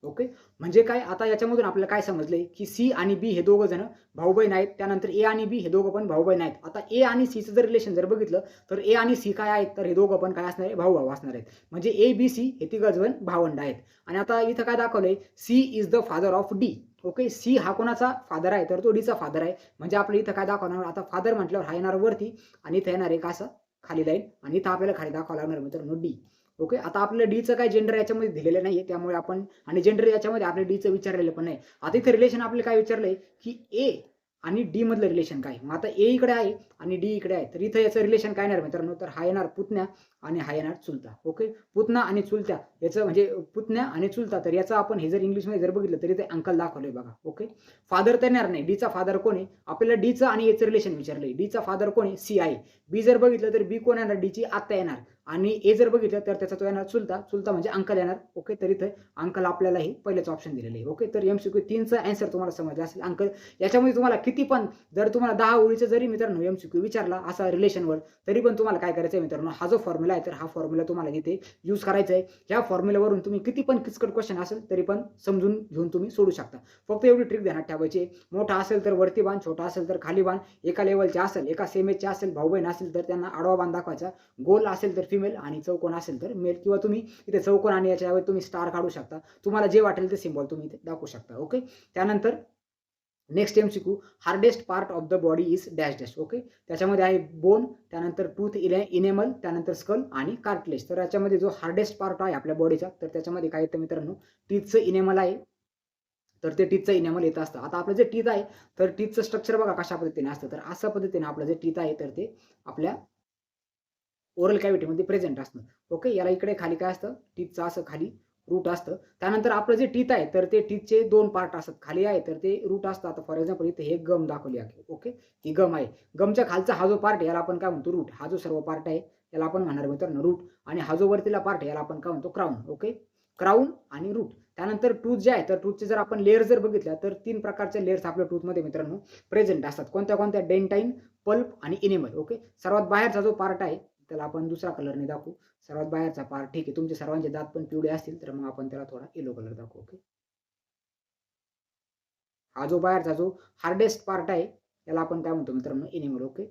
ओके. म्हणजे काय, आता याच्यामधून आपल्याला काय समजलंय की सी आणि बी हे दोघं जण भाऊ बहीण आहेत. त्यानंतर ए आणि बी हे दोघं पण भाऊ बहीण आहेत. आता ए आणि सीचं जर रिलेशन जर बघितलं तर ए आणि सी काय आहेत तर हे दोघं पण काय असणार आहे, भाऊ भाऊ असणार आहेत. म्हणजे ए बी सी हे तिघं जण भावंड आहेत. आणि आता इथं काय दाखवलंय, C is the father of D. Okay. C हा कोणाचा फादर आहे तर तो डीचा फादर आहे. म्हणजे आपलं इथं काय दाखवणार, आता फादर म्हटल्यावर हा येणार वरती आणि इथं येणार एक असं खाली लाईन आणि इथं आपल्याला खाली दाखवावं लागणार मित्रांनो डी. ओके. आता आपल्याला डीचं काय जेंडर याच्यामध्ये दिलेलं नाहीये त्यामुळे आपण, आणि जेंडर याच्यामध्ये आपल्या डीचं विचारलेलं पण नाही. आता इथे रिलेशन आपल्याला काय विचारलंय की ए आणि डी मधलं रिलेशन काय. मग आता ए इकडे आहे आणि डी इकडे आहे, तर इथं याचं रिलेशन काय येणार मित्रांनो, तर हा येणार पुतण्या आणि हा येणार चुलता. ओके, पुतना आणि चुलत्या याचं म्हणजे पुतण्या आणि चुलता, तर याचं आपण हे जर इंग्लिशमध्ये जर बघितलं तरी ते अंकल दाखवलंय बघा. ओके, फादर तर येणार नाही, डीचा फादर कोण आहे, आपल्याला डीचं आणि एचं रिलेशन विचारलंय. डीचा फादर कोण आहे, सी आहे. बी जर बघितलं तर बी कोण येणार, डीची आत्या येणार. आणि ए जर बघितलं तर त्याचा तो येणार चुलता, चुलता म्हणजे अंकल येणार. ओके, तर इथं अंकल आपल्याला हे पहिलेच ऑप्शन दिलेलं आहे. ओके, तर MCQ 3चा आन्सर तुम्हाला समजला असेल. अंकल याच्यामध्ये तुम्हाला किती पण जर तुम्हाला 10 ओळीचा जरी मित्रांनो MCQ विचारला असा रिलेशनवर, तरी पण तुम्हाला काय करायचं आहे मित्रांनो, हा जो फॉर्म्युला आहे तर हा फॉर्म्युला तुम्हाला इथे यूज करायचा आहे. ह्या फॉर्म्युल्यावरून तुम्ही किती पण किचकट क्वेश्चन असेल तरी पण समजून घेऊन तुम्ही सोडू शकता. फक्त एवढी ट्रिक ध्यानात ठेवायची, मोठा असेल तर वरती बाण, छोटा असेल तर खाली बाण, एका लेवलचे असेल, एका सेम एजचे असेल, भाऊ बहीण असेल तर त्यांना आडवा बाण दाखवायचा, गोल असेल तर फिमेल आणि चौकोन असेल तर मेल, किंवा तुम्ही इथे चौकोन आणि याच्यावर तुम्ही स्टार काढू शकता. तुम्हाला जे वाटेल ते सिम्बॉल तुम्ही इथे दाखवू शकता. ओके, त्यानंतर next MCQ, hardest part of the body is dash dash. Okay, त्याच्यामध्ये आहे बोन, त्यानंतर टूथ इनेमल, त्यानंतर स्कल आणि कार्टिलेज. तर याच्यामध्ये जो हार्डेस्ट पार्ट आहे आपल्या बॉडीचा, तर त्याच्यामध्ये काय येतं मित्रांनो, टीथचं इनेमल आहे. तर ते टीथचं इनेमल येत असतं. आता आपलं जे टीथ आहे तर टीथचं स्ट्रक्चर बघा कशा पद्धतीने असतं, तर अशा पद्धतीने आपलं जे टीथ आहे तर ते आपल्या ओरल कॅव्हिटीमध्ये प्रेझेंट असतं. ओके, याला इकडे खाली काय असतं, टीथचं असं खाली रूट असतं. त्यानंतर आपलं जे टीथ आहे तर ते टीथचे 2 पार्ट असतात. खाली आहे तर ते रूट असतं. आता फॉर एक्झाम्पल इथे हे गम दाखवली आहे. ओके, ही गम आहे. गमच्या खालचा हा जो पार्ट आहे याला आपण काय म्हणतो, रूट. हा जो सर्व पार्ट आहे याला आपण म्हणणार मित्रांनो रूट. आणि हा जो वरतीला पार्ट आहे याला आपण काय म्हणतो, क्राउन. ओके, क्राउन आणि रूट. त्यानंतर टूथ जे आहे तर टूथचे जर आपण लेयर जर बघितल्या तर 3 प्रकारच्या लेयर्स आपल्या टूथमध्ये मित्रांनो प्रेझेंट असतात. कोणत्या, डेंटाईन, पल्प आणि इनेमल. ओके, सर्वात बाहेरचा जो पार्ट आहे त्याला आपण दुसरा कलरने दाखवू. सर्वात बाहेरचा पार्ट, ठीक आहे, तुमचे सर्वांचे दात पण पिवळे असतील तर मग आपण त्याला थोडा येलो कलर दाखवू. ओके, हा जो बाहेरचा जो हार्डेस्ट पार्ट आहे याला आपण काय म्हणतो मित्रांनो, इनेमल. ओके,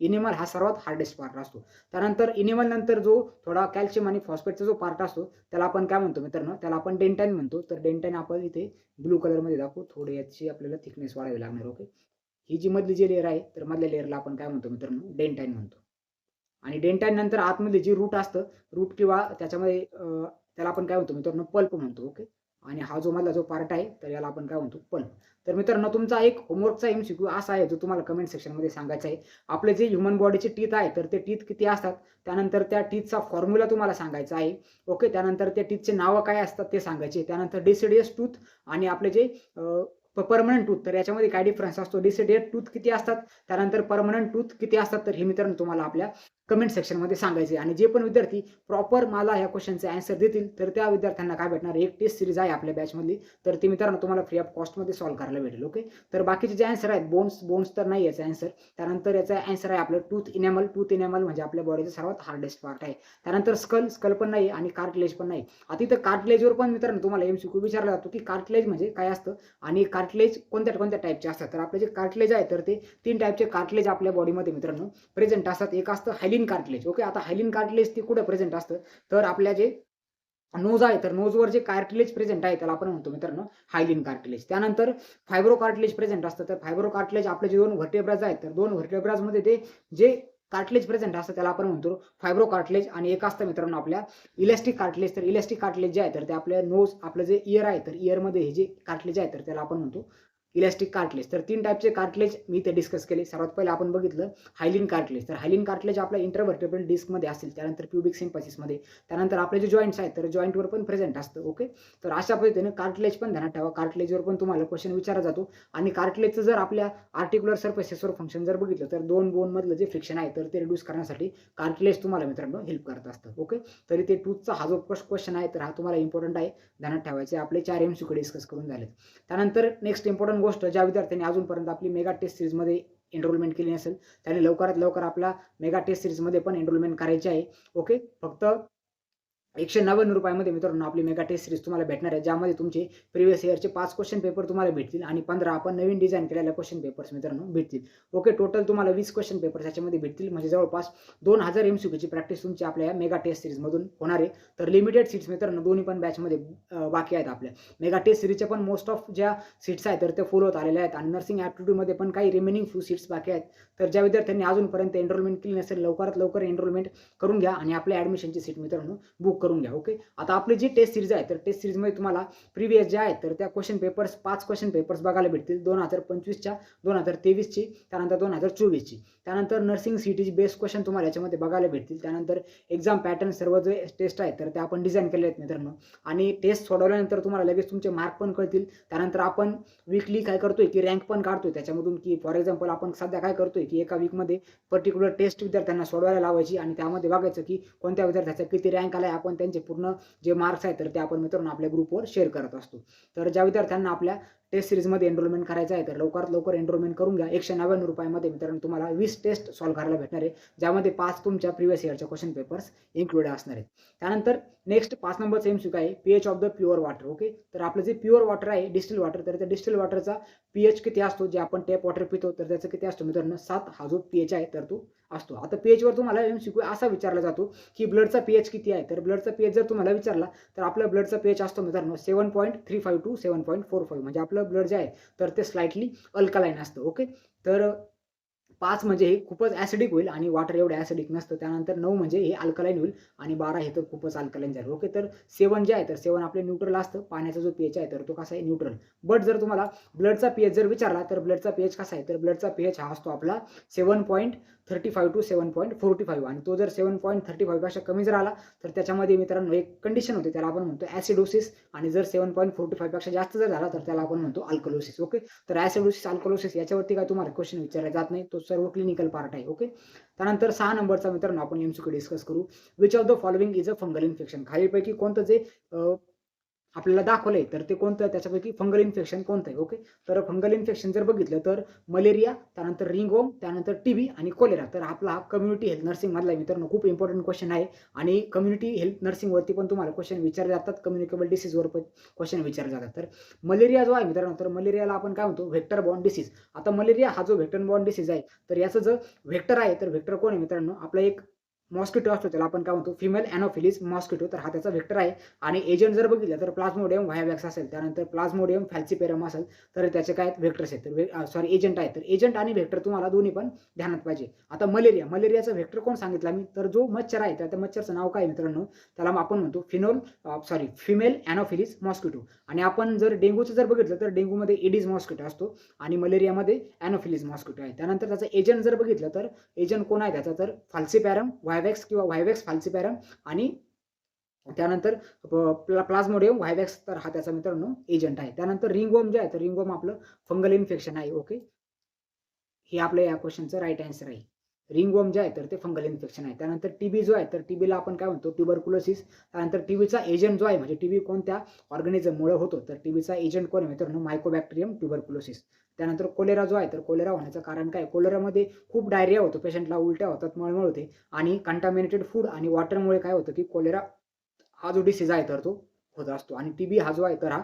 इनेमल हा सर्वात हार्डेस्ट पार्ट असतो. त्यानंतर इनेमल नंतर जो थोडा कॅल्शियम आणि फॉस्फेटचा जो पार्ट असतो त्याला आपण काय म्हणतो मित्रांनो, त्याला आपण डेंटाईन म्हणतो. तर डेंटाईन आपण इथे ब्लू कलरमध्ये दाखवू. थोडी याची आपल्याला थिकनेस वाढवावी लागणार. ओके, ही जी मधली जी लेयर आहे तर मधल्या लेयरला आपण काय म्हणतो मित्रांनो, डेंटाईन म्हणतो. आणि डेंटाईन नंतर आतमध्ये जी रूट असतं, रूट किंवा त्याच्यामध्ये त्याला आपण काय म्हणतो मित्रांनो, पल्प म्हणतो. ओके, आणि हा जो मधला जो पार्ट आहे तर याला आपण काय म्हणतो, पल्प. तर मित्रांनो तुमचा एक होमवर्कचा MCQ असा आहे जो तुम्हाला कमेंट सेक्शनमध्ये सांगायचा आहे. आपले जे ह्युमन बॉडीचे टीथ आहे तर ते टीथ किती असतात, त्यानंतर त्या टीथचा फॉर्म्युला तुम्हाला सांगायचा आहे. ओके, त्यानंतर त्या टीथचे नावं काय असतात ते सांगायचे. त्यानंतर डिसिडियस टूथ आणि आपले जे परमनंट टूथ, तर याच्यामध्ये काय डिफरन्स असतो, डिसिडियस टूथ किती असतात, त्यानंतर परमनंट टूथ किती असतात, तर हे मित्रांनो तुम्हाला आपल्या कमेंट सेक्शनमध्ये सांगायचे. आणि जे पण विद्यार्थी प्रॉपर मला ह्या क्वेश्चनचे आन्सर देतील तर त्या विद्यार्थ्यांना काय भेटणार, एक टेस्ट सिरीज आहे आपल्या बॅचमधली, तर ती मित्रांनो तुम्हाला फ्री ऑफ कॉस्टमध्ये सॉल्व्ह करायला भेटेल. ओके, तर बाकीचे जे आन्सर आहेत, बोन्स तर नाही याचा आन्सर. त्यानंतर याचा आन्सर आहे आपलं टूथ इनेमल म्हणजे आपल्या बॉडीचा सर्वात हार्डेस्ट पार्ट आहे. त्यानंतर स्कल पण नाही आणि कार्टिलेज पण नाही. आता इथं कार्टिलेजवर पण मित्रांनो तुम्हाला MCQ विचारला जातो की कार्टिलेज म्हणजे काय असतं आणि कार्टिलेज कोणत्या टाईपचे असतात. तर आपले जे कार्टिलेज आहे तर ते 3 टाईपचे कार्टिलेज आपल्या बॉडीमध्ये मित्रांनो प्रेझेंट असतात. एक असतं हायलिन कार्टिलेज. ओके, आता हायलिन कार्टिलेज ते कुठे प्रेझेंट असतं, तर आपल्या जे नोज आहे तर नोजवर जे कार्टिलेज प्रेझेंट आहे त्याला आपण म्हणतो मित्रांनो हायलिन कार्टिलेज. त्यानंतर फायब्रो कार्टिलेज प्रेझेंट असतं. तर फायब्रो कार्टिलेज आपले जे 2 व्हर्टेब्राज आहेत तर 2 व्हर्टेब्राजमध्ये ते जे कार्टिलेज प्रेझेंट असतं त्याला आपण म्हणतो फायब्रो कार्टिलेज. आणि एक असतं मित्रांनो आपल्या इलॅस्टिक कार्टिलेज. तर इलॅस्टिक कार्टिलेज जे आहे तर ते आपल्या नोज, आपलं जे इयर आहे तर इयरमध्ये हे जे कार्टिलेज आहे तर त्याला आपण म्हणतो इलॅस्टिक कार्टिलेज. तर 3 टाईपचे कार्टिलेज मी इथे डिस्कस केले. सर्वात पहिले आपण बघितलं हायलिन कार्टिलेज. तर हायलिन कार्टिलेज आपल्या इंटरव्हर्टेब्रल डिस्कमध्ये असेल, त्यानंतर प्युबिक सिम्पसिसमध्ये, त्यानंतर आपले जे जॉइंट्स आहेत तर जॉइंटवर पण प्रेझेंट असतं. ओके, तर अशा पद्धतीने कार्टिलेज पण ध्यानात ठेवा. कार्टिलेजवर पण तुम्हाला क्वेश्चन विचारला जातो. आणि कार्टिलेजचं जर आपल्या आर्टिक्युलर सरफेसेसवर फंक्शन जर बघितलं तर 2 बोनमधलं जे फ्रिक्शन आहे तर ते रिड्यूस करण्यासाठी कार्टिलेज तुम्हाला मित्रांनो हेल्प करत असतं. ओके, तरी ते टूथचा हा जो क्वेश्चन आहे तर हा तुम्हाला इम्पॉर्टंट आहे, ध्यानात ठेवायचे. आपले 4 MCQ डिस्कस करून झालेत. त्यानंतर नेक्स्ट इम्पॉर्टंट गोष्ट, ज्या विद्यार्थ्यांनी अजूनपर्यंत आपली मेगा टेस्ट सिरीजमध्ये एनरोलमेंट केली नसेल त्यांनी लवकरात लवकर आपला मेगा टेस्ट सिरीजमध्ये पण एनरोलमेंट करायची आहे. ओके, फक्त ₹199 मित्रांनो आपली मेगा टेस्ट सिरीज तुम्हाला भेटणार आहे, ज्यामध्ये तुमचे प्रिव्हियस इयरचे 5 क्वेश्चन पेपर तुम्हाला भेटतील आणि 15 आपण नवीन डिझाईन केलेल्या क्वेश्चन पेपर्स मित्रांनो भेटतील. ओके, टोटल तुम्हाला 20 क्वेश्चन पेपर्स याच्यामध्ये भेटतील, म्हणजे जवळपास 2000 MCQची प्रॅक्टिस तुमची आपल्या या मेगा टेस्ट सिरीजमधून होणार आहे. तर लिमिटेड सीट्स मित्रांनो दोन्ही पण बॅचमध्ये बाकी आहेत. आपल्या मेगा टेस्ट सिरीजच्या पण मोस्ट ऑफ ज्या सीट्स आहेत तर ते फुल होत आलेल्या आहेत आणि नर्सिंग ॲप्टिट्यूडमध्ये पण काही रिमेनिंग फ्यू सीट्स बाकी आहेत. तर ज्या विद्यार्थ्यांनी अजूनपर्यंत एनरोलमेंट केली नसेल लवकरात लवकर एनरोलमेंट करून घ्या आणि आपल्या ॲडमिशनची सीट मित्रांनो बुक करून घ्या. ओके. आता आपली जी टेस्ट सिरीज आहे तर टेस्ट सिरीजमध्ये तुम्हाला प्रिव्हियस जे आहेत तर त्या क्वेश्चन पेपर्स 5 क्वेश्चन पेपर्स बघायला भेटतील 2025च्या, 2023ची, त्यानंतर 2024ची. त्यानंतर नर्सिंग सीईटीची बेस्ट क्वेश्चन तुम्हाला याच्यामध्ये बघायला भेटतील. त्यानंतर एक्झाम पॅटर्न सर्व जे टेस्ट आहेत तर ते आपण डिझाईन केले आहेत मित्रांनो. आणि टेस्ट सोडवल्यानंतर तुम्हाला लगेच तुमचे मार्क पण कळतील. त्यानंतर आपण वीकली काय करतोय की रँक पण काढतोय त्याच्यामधून, की फॉर एक्झाम्पल आपण सध्या काय करतोय की एका वीकमध्ये पर्टिक्युलर टेस्ट विद्यार्थ्यांना सोडवायला लावायची आणि त्यामध्ये बघायचं की कोणत्या विद्यार्थ्याचा किती रँक आलाय, आपण त्यांचे पूर्ण जे मार्क्स आहेत तर ते आपण मित्रांनो आपल्या ग्रुपवर शेअर करत असतो. तर ज्या विद्यार्थ्यांना आपल्या टेस्ट सिरीजमध्ये एनरोलमेंट करायचं आहे तर लवकरात लवकर एनरोलमेंट करून घ्या. 199 रुपयामध्ये मित्रांनो तुम्हाला 20 टेस्ट सॉल्व्ह करायला भेटणार आहे, ज्यामध्ये 5 तुमच्या प्रिव्हियस इयरच्या क्वेश्चन पेपर्स इन्क्लूड असणार आहेत. त्यानंतर नेक्स्ट 5 नंबरचा एमसीक्यू आहे pH of the pure water. Okay. तर आपलं जे प्युअर वॉटर आहे डिस्टिल वॉटर, तर त्या डिस्टिल वॉटरचा पीएच किती असतो, जे आपण टॅप वॉटर पितो तर त्याचं किती असतो मित्रांनो 7 हा जो पीएच आहे तर तो असतो. आता पीएचवर तुम्हाला एमसीक्यू असा विचारला जातो की ब्लडचा पीएच किती आहे, तर ब्लडचा पीएच जर तुम्हाला विचारला तर आपल्या ब्लडचा पीएच असतो मित्रांनो 7.35 टू 7.45, म्हणजे आपलं ब्लड जे आहे तर ते स्लाइटली अल्कलाइन असतं. ओके. तर 5 म्हणजे हे खूपच ॲसिडिक होईल आणि वॉटर एवढं ॲसिडिक नसतं. त्यानंतर 9 म्हणजे हे अल्कलाइन होईल आणि 12 हे तर खूपच अल्कलाइन झालं. ओके. तर 7 जे आहे तर 7 आपले न्यूट्रल असतं. पाण्याचा जो पीएच आहे तर तो कसा आहे न्यूट्रल. बट जर तुम्हाला ब्लडचा पीएच जर विचारला तर ब्लडचा पीएच कसा आहे, तर ब्लडचा पीएच हा असतो आपला 7.35 टू 7.45 आणि तो जर 7.35 पेक्षा कमी जर आला तर त्याच्यामध्ये मित्रांनो एक कंडिशन होते, त्याला आपण म्हणतो ॲसिडोसिस. आणि जर 7.45 पेक्षा जास्त जर झाला तर त्याला आपण म्हणतो अल्कलोसिस. ओके. तर ॲसिडोसिस, अल्कलोसिस याच्यावरती काय तुम्हाला क्वेश्चन विचारला जात नाही, तो सर्व क्लिनिकल पार्ट आहे. ओके. त्यानंतर 6 नंबरचा मित्रांनो आपण एमसीक्यू डिस्कस करू. Which of the following is a fungal infection. खालीलपैकी कोणतं जे आपल्याला दाखवलंय तर ते कोणतं, त्याच्यापैकी फंगल इन्फेक्शन कोणतं आहे. ओके. तर फंगल इन्फेक्शन जर बघितलं तर मलेरिया, त्यानंतर रिंगवर्म, त्यानंतर टीबी आणि कोलेरा. तर आपला हा कम्युनिटी हेल्थ नर्सिंग मधला मित्रांनो खूप इम्पॉर्टंट क्वेश्चन आहे आणि कम्युनिटी हेल्थ नर्सिंग वरती पण तुम्हाला क्वेश्चन विचारले जातात, कम्युनिकेबल डिसीजवर पण क्वेश्चन विचारले जातात. तर मलेरिया जो आहे मित्रांनो, तर मलेरियाला आपण काय म्हणतो व्हेक्टर बॉर्न डिसीज. आता मलेरिया हा जो व्हेक्टर बॉर्न डिसीज आहे तर याचं जर व्हेक्टर आहे तर व्हेक्टर कोण आहे मित्रांनो, आपला एक मॉस्किटो असतो, त्याला आपण काय म्हणतो फिमेल अॅनोफिलीस मॉस्किटो, तर हा त्याचा व्हेक्टर आहे. आणि एजंट जर बघितलं तर प्लाझ्मोडियम व्हायवॅक्स असेल, त्यानंतर प्लाझ्मोडियम फॅल्सिपेरम असेल तर त्याचे काय व्हेक्टर्स आहेत, तर सॉरी एजंट आहेत. तर एजंट आणि व्हेक्टर तुम्हाला दोन्ही पण ध्यानात पाहिजे. आता मलेरियाचं व्हेक्टर कोण सांगितलं मी, तर जो मच्छर आहे त्या मच्छरचं नाव काय मित्रांनो, त्याला आपण म्हणतो फिमेल अॅनोफिलीस मॉस्किटो. आणि आपण जर डेंग्यूचं जर बघितलं तर डेंग्यूमध्ये एडिस मॉस्किटो असतो आणि मलेरियामध्ये अॅनोफिलीस मॉस्किटो आहे. त्यानंतर त्याचं एजंट जर बघितलं तर एजंट कोण आहे त्याचा, तर फाल्सिपॅरम व्हायवॅक्स किंवा व्हायवॅक्स फाल्सिपॅरम आणि त्यानंतर प्लाझ्मोडियम व्हायवॅक्स, तर हा त्याचा मित्रांनो एजंट आहे. त्यानंतर रिंगवर्म जे आहे तर रिंगवर्म आपलं फंगल इन्फेक्शन आहे. ओके. हे आपलं या क्वेश्चनचं राईट आन्सर आहे. रिंगवर्म जे आहे तर ते फंगल इन्फेक्शन आहे. त्यानंतर टीबी जो आहे तर टीबीला आपण काय म्हणतो ट्युबरक्युलोसिस. त्यानंतर टीबीचा एजंट जो आहे, म्हणजे टीबी कोणत्या ऑर्गॅनिझममुळे होतो, तर टीबीचा एजंट कोण आहे मित्रांनो, मायकोबॅक्टेरियम ट्युबरक्युलोसिस. त्यानंतर कोलेरा जो आहे तर कोलेरा होण्याचं कारण काय, कोलेरामध्ये खूप डायरिया होतो, पेशंटला उलट्या होतात, मळमळ होते आणि कंटामिनेटेड फूड आणि वॉटरमुळे काय होतं की कोलेरा हा जो डिसीज आहे तर तो होत असतो. आणि टीबी हा जो आहे तर हा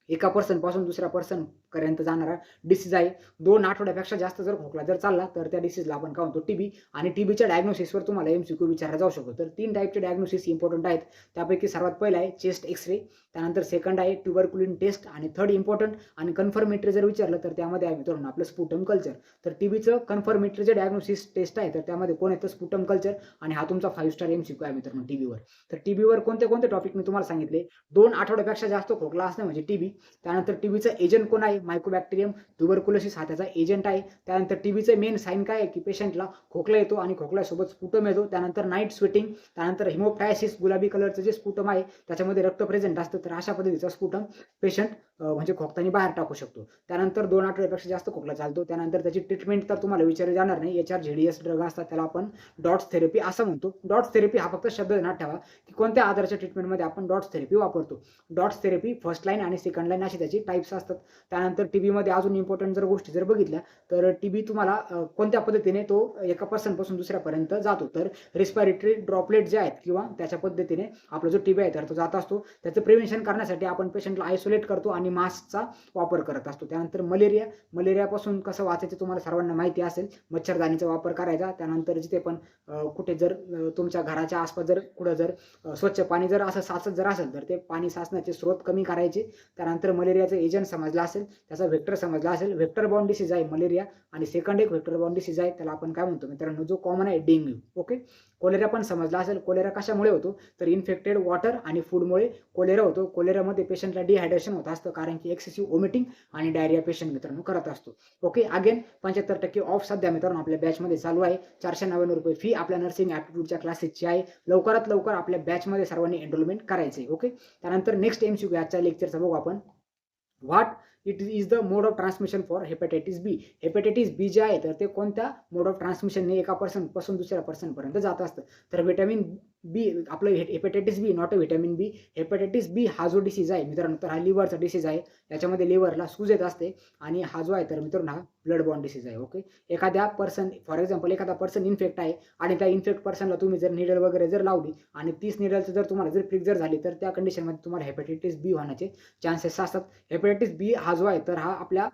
एका पर्सन पासून दुसऱ्या पर्सन पर्यंत जाणारा डिसीज आहे. 2 आठवड्यापेक्षा जास्त जर खोकला जर चालला तर त्या डिसीजला आपण काय म्हणतो टीबी. आणि टीबीच्या डायग्नोसिसवर तुम्हाला एमसीक्यू विचारला जाऊ शकतो. तर 3 टाईपचे डायग्नोसिस इम्पॉर्टंट आहेत. त्यापैकी सर्वात पहिला आहे चेस्ट एक्सरे, त्यानंतर सेकंड आहे ट्युबरक्युलिन टेस्ट आणि थर्ड इम्पॉर्टंट आणि कन्फर्मेटरी जर विचारलं तर त्यामध्ये आहे मित्रांनो आपलं स्पुटम कल्चर. तर टीबीचं कन्फर्मेटरी जे डायग्नोसिस टेस्ट आहे तर त्यामध्ये कोण येतं, स्पुटम कल्चर. आणि हा तुमचा 5 स्टार एमसीक्यू आहे मित्रांनो टीबीवर. तर टीबीवर कोणते कोणते टॉपिक मी तुम्हाला सांगितले. 2 आठवड्यापेक्षा जास्त खोकला असणं म्हणजे टीबी. त्यानंतर टीबीचं एजंट कोण आहे, मायकोबॅक्टेरियम ट्युबरक्युलोसिस हा त्याचा एजंट आहे. त्यानंतर टीबीचं मेन साईन काय आहे की पेशंटला खोकला येतो आणि खोकल्यासोबत स्पुटम येतो. त्यानंतर नाईट स्वेटिंग, त्यानंतर हिमोफ्रायसिस, गुलाबी कलरचं जे स्पुटम आहे त्याच्यामध्ये रक्त प्रेझेंट असतं. तर अशा पद्धतीचा स्पुटम पेशंट म्हणजे खोकताना बाहेर टाकू शकतो. त्यानंतर 2 आठवड्यापेक्षा जास्त खोकला चालतो. त्यानंतर त्याची ट्रीटमेंट तर तुम्हाला विचारली जाणार नाही. HRZDS ड्रग असतात, त्याला आपण डॉट्स थेरपी असं म्हणतो. डॉट्स थेरपी हा फक्त शब्द ध्यानात ठेवा की कोणत्या आजाराच्या ट्रीटमेंटमध्ये आपण डॉट्स थेरपी वापरतो. डॉट्स थेरपी फर्स्ट लाईन आणि सेकंड लाईन अशी त्याची टाईप्स असतात. त्यानंतर टीबीमध्ये अजून इम्पॉर्टंट जर गोष्टी जर बघितल्या तर टीबी तुम्हाला कोणत्या पद्धतीने तो एका पर्सनपासून दुसऱ्यापर्यंत जातो. तर रेस्पिरेटरी ड्रॉपलेट जे आहेत किंवा त्याच्या पद्धतीने आपला जो टीबी आहे तर तो जात असतो. त्याचं प्रिव्हेन्शन करण्यासाठी आपण पेशंटला आयसोलेट करतो आणि मास्कचा वापर करत असतो. त्यानंतर मलेरियापासून कसं वाचायचं तुम्हाला सर्वांना माहिती असेल. मच्छरदाणीचा वापर करायचा. त्यानंतर जिथे पण कुठे जर तुमच्या घराच्या आसपास जर कुठं जर स्वच्छ पाणी जर असं साचत जर असेल तर ते पाणी साचण्याचे स्रोत कमी करायचे. त्यानंतर मलेरियाचं एजंट समजला असेल, त्याचा व्हेक्टर समजला असेल. व्हेक्टर बॉर्न डिसीज आहे मलेरिया आणि सेकंड एक व्हेक्टर बॉर्न डिसीज आहे त्याला आपण काय म्हणतो मित्रांनो, जो कॉमन आहे डेंग्यू. ओके. कोलेरा पण समजला असेल. कोलेरा कशामुळे होतो तर इन्फेक्टेड वॉटर आणि फूडमुळे कोलेरा होतो. कोलेरामध्ये पेशंटला डिहायड्रेशन होत असतं कारण की एक्सेसिव्ह वॉमिटिंग आणि डायरिया पेशंट मित्रांनो करत असतो. ओके. अगेन 75% ऑफ सध्या मित्रांनो आपल्या बॅचमध्ये चालू आहे. 499 रुपये फी आपल्या नर्सिंग ॲप्टिट्यूडच्या क्लासेसची आहे. लवकरात लवकर आपल्या बॅचमध्ये सर्वांनी एनरोलमेंट करायचे. ओके. त्यानंतर नेक्स्ट MCQ आजच्या लेक्चरचा बघू आपण. What it is the mode of transmission for hepatitis B. Hepatitis B जे आहे तर ते कोणत्या मोड ऑफ ट्रान्समिशनने एका पर्सन पासून दुसऱ्या पर्सनपर्यंत जात असतं. तर व्हिटॅमिन बी आपलं hepatitis B not a vitamin B. Hepatitis B हा जो डिसीज आहे मित्रांनो तर हा लिव्हरचा डिसीज आहे. याच्यामध्ये लिव्हरला सूज येत असते आणि हा जो आहे तर मित्रांनो हा ब्लड बॉर्न डिसीज आहे. ओके. एखाद्या पर्सन फॉर एक्झाम्पल एखादा पर्सन इन्फेक्ट आहे आणि त्या इन्फेक्ट पर्सनला तुम्ही जर निडल वगैरे जर लावली आणि 30 निडलचं जर तुम्हाला जर प्रिक जर झाली तर त्या कंडिशनमध्ये तुम्हाला हेपॅटायटिस बी होण्याचे चान्सेस असतात. हेपॅटायटिस बी हा जो आहे तर हा आपल्या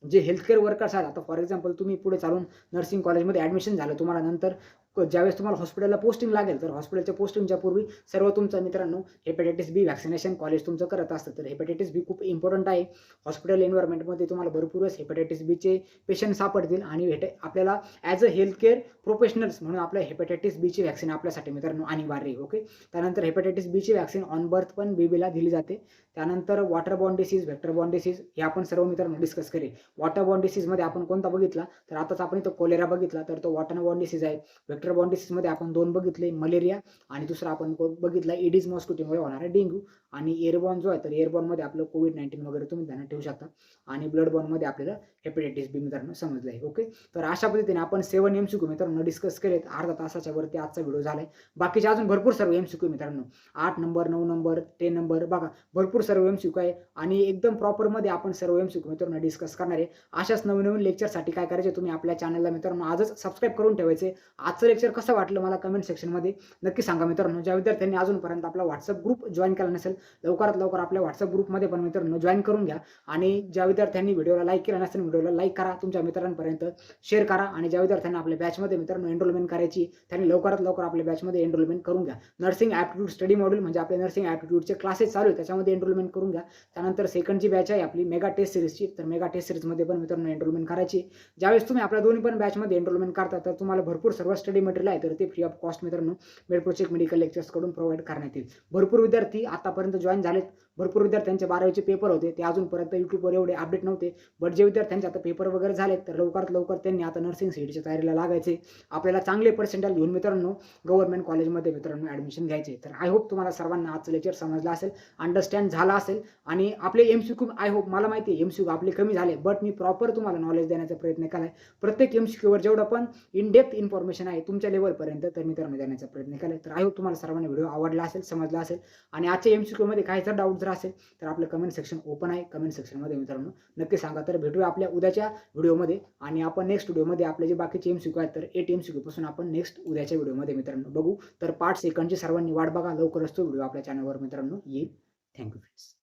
जे हेल्थकेअर वर्कर्स आहेत. आता फॉर एक्झाम्पल तुम्ही पुढे चालून नर्सिंग कॉलेजमध्ये ॲडमिशन झालं, तुम्हाला नंतर ज्यावेळेस तुम्हाला हॉस्पिटलला पोस्टिंग लागेल तर हॉस्पिटलच्या पोस्टिंगच्या पूर्वी सर्व तुमचं मित्रांनो हेपॅटायटिस बी व्हॅक्सिनेशन कॉलेज तुमचं करत असतं. तर हेपॅटायटिस बी खूप इम्पॉर्टंट आहे. हॉस्पिटल एन्व्हायरमेंटमध्ये तुम्हाला भरपूरच हेपॅटायटिस बीचे पेशंट सापडतील आणि आपल्याला ॲज अ हेल्थकेअर प्रोफेशनल्स म्हणून आपल्या हेपॅटायटिस बीची व्हॅक्सिन आपल्यासाठी मित्रांनो अनिवार्य आहे. ओके. त्यानंतर हेपॅटायटिस बीची व्हॅक्सिन ऑन बर्थ पण बेबीला दिली जाते. त्यानंतर water born disease, vector born disease हे आपण सर्व मित्रांनो डिस्कस करेल. वॉटर बॉर्न डिसीजमध्ये आपण कोणता बघितला तर आताच आपण इथं कोलेरा बघितला तर तो वॉटर बॉर्न डिसीज आहे. व्हेक्टर बॉर्न डिसीजमध्ये आपण 2 बघितले, मलेरिया आणि दुसरा आपण बघितला एडिस मॉस्किटोमुळे होणारा डेंग्यू. आणि एअरबॉर्न जो आहे तर एअरबॉर्नमध्ये आपलं COVID-19 वगैरे तुम्ही ध्यानात ठेवू शकता. आणि ब्लड बॉर्नमध्ये आपल्याला हेपॅटायटिस बी मित्रांनो समजलं आहे. ओके. तर अशा पद्धतीने आपण 7 MCQ मित्रांनो डिस्कस केलेत. अर्धा तासाच्या वरती आजचा व्हिडिओ झालाय. बाकीचे अजून भरपूर सर्व MCQ मित्रांनो 8 नंबर 9 नंबर 10 नंबर बघा भरपूर सर्व MCQ आहे आणि एकदम प्रॉपरमध्ये आपण सर्व MCQ मित्रांनो डिस्कस करणार आहे. अशाच नवीन नवीन लेक्चरसाठी काय करायचे तुम्ही आपल्या चॅनलला मित्रांनो आजच सबस्क्राईब करून ठेवायचे. आजचं लेक्चर कसं वाटलं मला कमेंट सेक्शनमध्ये नक्की सांगा मित्रांनो. ज्या विद्यार्थ्यांनी अजूनपर्यंत आपला व्हॉट्सअप ग्रुप जॉईन केला नसेल लवकरात लवकर आपल्या व्हॉट्सअप ग्रुपमध्ये पण मित्रांनो जॉईन करून घ्या. आणि ज्या विद्यार्थ्यांनी व्हिडिओला लाईक केला नसेल व्हिडिओला लाईक करा, तुमच्या मित्रांपर्यंत शेअर करा. आणि ज्या विद्यार्थ्यांना आपल्या बॅचमध्ये मित्रांनो एनरोलमेंट करायची त्यांनी लवकरात लवकर आपल्या बॅचमध्ये एनरोलमेंट करून घ्या. नर्सिंग ॲप्टिट्यूड स्टडी मॉड्यूल म्हणजे आपले नर्सिंग ॲप्टिट्यूडचे क्लासेस चालू आहेत त्याच्यामध्ये एनरोलमेंट करून घ्या. त्यानंतर सेकंडची बॅच आहे आपली मेगा टेस्ट सिरीजची तर मेगा टेस्ट सिरीजमध्ये पण मित्रांनो एनरोलमेंट करायची. ज्यावेळेस तुम्ही आपल्या दोन्ही पण बॅचमध्ये एनरोलमेंट करता तर तुम्हाला भरपूर सर्व स्टडी मटेरियल आहे तर ते फ्री ऑफ कॉस्ट मित्रांनो मेडप्रोचेक मेडिकल लेक्चर्सकडून प्रोव्हाइड करण्यात येईल. भरपूर विद्यार्थी आतापर्यंत जॉईन झालेत. भरपूर विद्यार्थ्यांचे 12वीचे पेपर होते ते अजूनपर्यंत यूट्यूबवर एवढे अपडेट नव्हते. बट जे विद्यार्थ्यांचे आता पेपर वगैरे झालेत तर लवकरात लवकर त्यांनी आता नर्सिंग सीईटीच्या तयारीला लागायचे. आपल्याला चांगले पर्सेंटाइल घेऊन मित्रांनो गव्हर्नमेंट कॉलेजमध्ये मित्रांनो ॲडमिशन घ्यायचे. तर आय होप तुम्हाला सर्वांना आजचं लेक्चर समजलं असेल, अंडरस्टँड झाला असेल. आणि आपले MCQ आय होप मला माहिती आहे MCQ आपले कमी झाले बट मी प्रॉपर तुम्हाला नॉलेज देण्याचा प्रयत्न केला आहे. प्रत्येक MCQवर जेवढं पण इन डेप्थ इन्फॉर्मेशन आहे तुमच्या लेवलपर्यंत तर मित्रांनो देण्याचा प्रयत्न केला आहे. तर आय होप तुम्हाला सर्वांना व्हिडिओ आवडला असेल, समजला असेल. आणि आजच्या MCQमध्ये काही जर डाऊट जर असेल तर आपलं कमेंट सेक्शन ओपन आहे. कमेंट सेक्शनमध्ये मित्रांनो नक्की सांगा. तर भेटूया आपल्या उद्याच्या व्हिडिओमध्ये आणि आपण नेक्स्ट व्हिडिओमध्ये आपले जे बाकीचे MCQ आहेत तर 8 MCQ पासून आपण नेक्स्ट उद्याच्या व्हिडिओमध्ये मित्रांनो बघू. तर पार्ट सेकंडची सर्वांनी वाट बघा. लवकरच तो व्हिडिओ आपल्या चॅनलवर मित्रांनो येईल. Thank you friends.